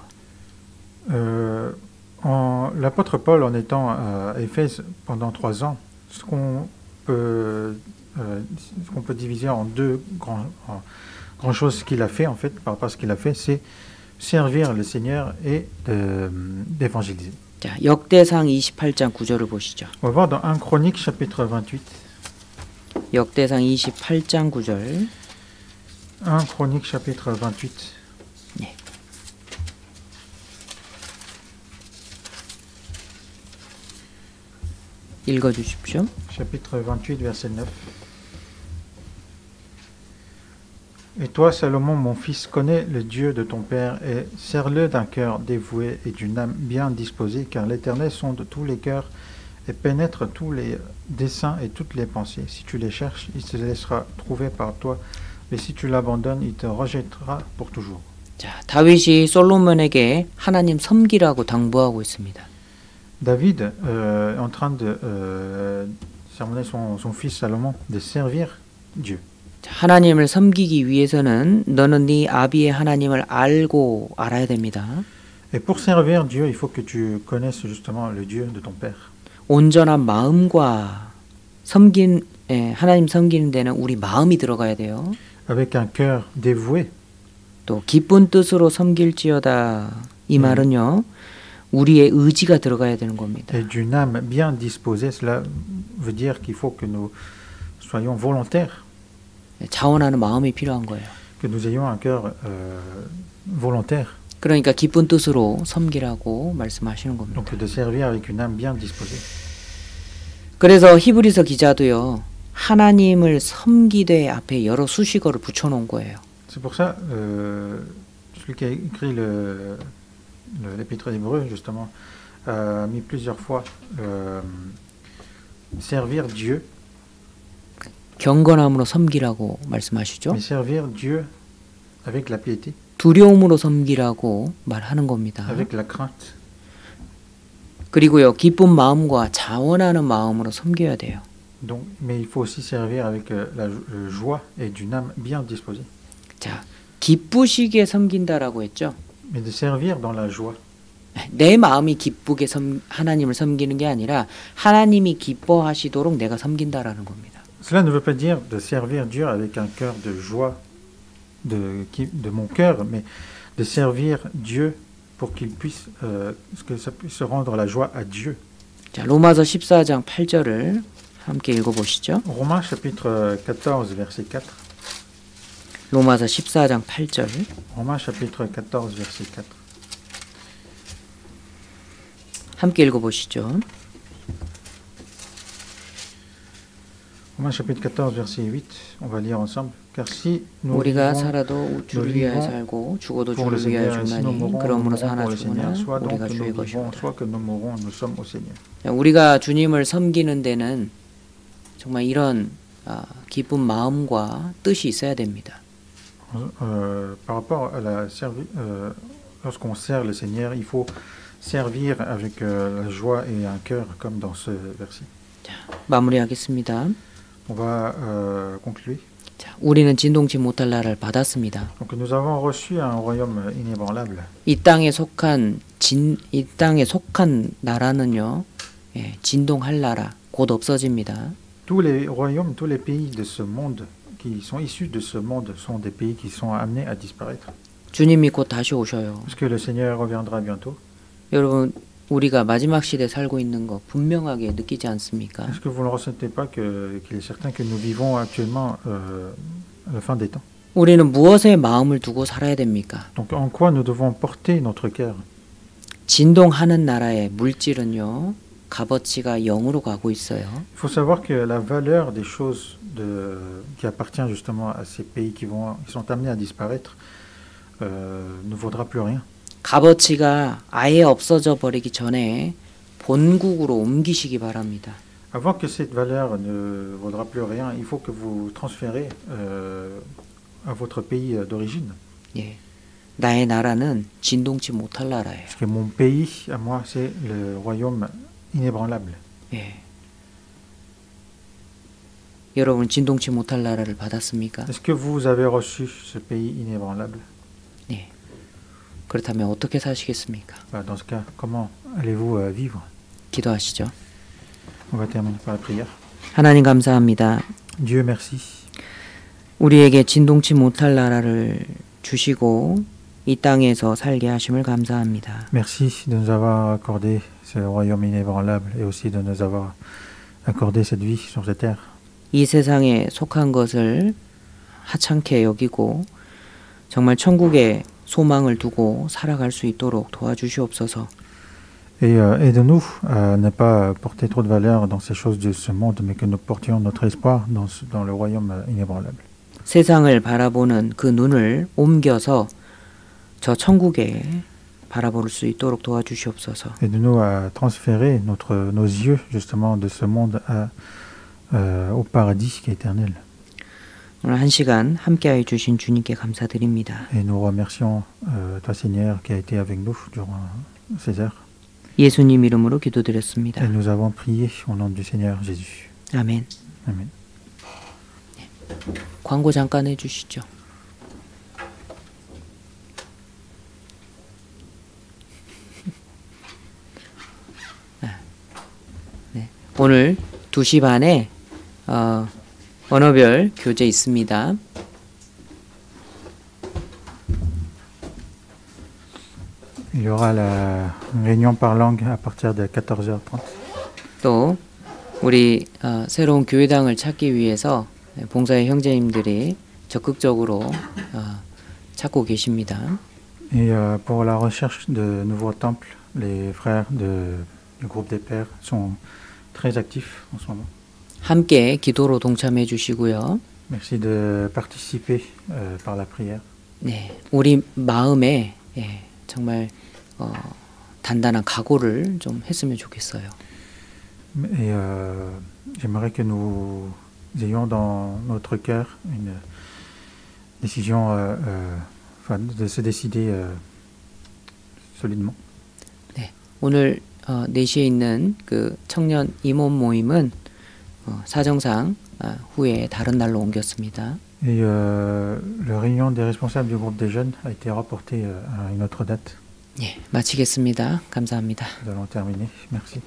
B: L'apôtre Paul, en étant à Éphèse pendant 3 ans, ce qu'on peut diviser en deux grandes choses qu'il a fait, en fait, par rapport à ce qu'il a fait, c'est servir le Seigneur et d'évangéliser.
A: 자, 역대상 28장 9절을 보시죠.
B: On va voir dans 1 Chronique chapitre 28.
A: 역대상 28장 9절.
B: 1 Chronique chapitre 28.
A: 네. 읽어 주십시오.
B: Chapitre 28, verset 9. Et toi, Salomon, mon fils, connais le Dieu de ton père et sers-le d'un cœur dévoué et d'une âme bien disposée, car l'Éternel sonde tous les cœurs et pénètre tous les desseins et toutes les pensées. Si tu les cherches, il se laissera trouver par toi, mais si tu l'abandonnes, il te rejettera pour toujours.
A: 자, 다윗이 솔로몬에게 하나님 섬기라고 당부하고 있습니다.
B: David est en train de sermonner son fils Salomon de servir Dieu.
A: 하나님을 섬기기 위해서는 너는 네 아비의 하나님을 알고 알아야 됩니다.
B: Et pour servir Dieu, il faut que tu connaisses justement le Dieu de ton père.
A: 온전한 마음과 하나님 섬기는 데는 우리 마음이 들어가야 돼요.
B: Avec un cœur dévoué.
A: 또 기쁜 뜻으로 섬길지어다. 이 말은요. 우리의 의지가 들어가야 되는 겁니다.
B: Et d'une âme bien disposée, cela veut dire qu'il faut que nous soyons volontaires.
A: 자원하는 마음이 필요한 거예요.
B: Que nous ayons un cœur volontaire.
A: 그러니까 기쁜 뜻으로 섬기라고 말씀하시는 겁니다.
B: Donc de servir avec une âme bien disposée.
A: 그래서 히브리서 기자도요. 하나님을 섬기되 앞에 여러 수식어를 붙여놓은 거예요.
B: C'est pour ça, celui qui a écrit l'épître d'Hébreux, justement, a mis plusieurs fois servir Dieu.
A: 경건함으로 섬기라고 말씀하시죠.
B: Mais servir Dieu avec la piété.
A: 두려움으로 섬기라고 말하는 겁니다.
B: Avec la crainte.
A: 그리고요, 기쁜 마음과 자원하는 마음으로 섬겨야 돼요.
B: Donc, mais il faut aussi servir avec la joie et d'une âme bien disposée.
A: 자, 기쁘시게 섬긴다라고 했죠.
B: Mais de servir dans la joie.
A: 내 마음이 기쁘게 하나님을 섬기는 게 아니라 하나님이 기뻐하시도록 내가 섬긴다라는 겁니다.
B: Cela ne veut pas dire de servir Dieu avec un cœur de joie de mon cœur, mais de servir Dieu pour qu'il puisse, que ça puisse rendre la joie à Dieu.
A: 자, 로마서 14장 8절을 함께 읽어보시죠.
B: Romains chapitre 14, verset 4.
A: 로마서 14장 8절.
B: Romains chapitre 14, verset 4.
A: 함께 읽어보시죠.
B: Romains chapitre 14, verset 8. On va lire ensemble. Car si nous
A: 우리가
B: vivons
A: 살아도 주를 위하여 살고 죽어도
B: pour le
A: 주를 위하여
B: Seigneur, si nous
A: 죽나니
B: mourons, nous
A: 그러므로
B: mourrons
A: 사나
B: pour le
A: 죽으나
B: Seigneur, soit donc
A: 우리가
B: que nous
A: 주의
B: vivons,
A: 것이다.
B: soit que nous mourons, nous sommes au Seigneur.
A: 우리가 주님을 섬기는 데는 정말 이런 기쁜 마음과 뜻이 있어야 됩니다.
B: Par rapport à lorsqu'on sert le Seigneur, il faut servir avec la joie et un cœur, comme dans ce verset.
A: 자, 마무리하겠습니다.
B: On va conclure.
A: 자, 우리는 진동치 못할 나라를 받았습니다.
B: Donc nous avons reçu un royaume inébranlable.
A: 이 땅에 속한 나라는요, 진동할 나라 곧 없어집니다.
B: Tous les royaumes, tous les pays de ce monde qui sont issus de ce monde sont des pays qui sont amenés à disparaître.
A: 주님이 곧 다시 오셔요.
B: Parce que le Seigneur reviendra bientôt.
A: 여러분, 우리가 마지막 시대에 살고 있는 거 분명하게 느끼지 않습니까?
B: Est-ce que vous ne ressentez pas qu'il est certain que nous vivons actuellement à la fin des temps?
A: 우리는 무엇에 마음을 두고 살아야 됩니까?
B: Donc en quoi nous devons porter notre cœur?
A: 진동하는 나라의 물질은요, 값어치가 0으로 가고 있어요.
B: Il faut savoir que la valeur des choses qui appartient justement à ces pays qui sont amenés à disparaître ne vaudra plus rien.
A: 값어치가 아예 없어져 버리기 전에 본국으로 옮기시기 바랍니다.
B: Avant que cette valeur ne vaudra plus rien, il faut que vous transférez à votre pays d'origine.
A: 예, 나의 나라는 진동치 못할 나라예요.
B: Parce que mon pays, à moi, c'est le royaume inébranlable.
A: 예. 여러분 진동치 못할 나라를 받았습니까?
B: Est-ce que vous avez reçu ce pays inébranlable?
A: 네. 그렇다면 어떻게 사시겠습니까?
B: Dans ce cas, comment allez-vous vivre?
A: 기도하시죠.
B: On va terminer par la prière.
A: 하나님 감사합니다.
B: Dieu merci.
A: 우리에게 진동치 못할 나라를 주시고 이 땅에서 살게 하심을 감사합니다.
B: Merci de nous avoir accordé ce royaume inébranlable et aussi de nous avoir accordé cette vie sur cette terre.
A: 이 세상에 속한 것을 하찮게 여기고 정말 천국에 소망을 두고 살아갈 수 있도록 도와주시옵소서.
B: Et aide-nous à ne pas porter trop de valeur dans ces choses de ce monde, mais que nous portions notre espoir dans le royaume inébranlable.
A: 세상을 바라보는 그 눈을 옮겨서 저 천국에 바라볼 수 있도록 도와주시옵소서.
B: Aide-nous à transférer nos yeux justement de ce monde au paradis qui est éternel.
A: 오늘 한 시간 함께하여 주신 주님께 감사드립니다.
B: Et nous remercions toi Seigneur qui a été avec nous durant ces heures.
A: 예수님 이름으로 기도드렸습니다.
B: Et nous avons prié au nom du Seigneur Jésus.
A: 아멘.
B: Amen.
A: 광고 잠깐 해주시죠. 네. 오늘 2시 반에 언어별 교재 있습니다.
B: Il y aura la réunion par langue à partir de 14h30.
A: 또 우리 새로운 교회당을 찾기 위해서 봉사의 형제님들이 적극적으로 찾고 계십니다.
B: Et pour la recherche de nouveaux temples, les frères du groupe des Pères sont très actifs en ce moment.
A: 함께 기도로 동참해 주시고요.
B: Merci de participer par la prière.
A: 네, 우리 마음에 정말 단단한 각오를 좀 했으면 좋겠어요.
B: Et j'aimerais que nous ayons dans notre cœur une décision, de se décider solidement.
A: 네, 오늘 4시에 있는 그 청년 임원 모임은 사정상 후에 다른 날로 옮겼습니다.
B: Et la réunion des responsables du groupe des jeunes a été reportée à une autre date.
A: 네, 마치겠습니다. 감사합니다.
B: Nous allons terminer. Merci.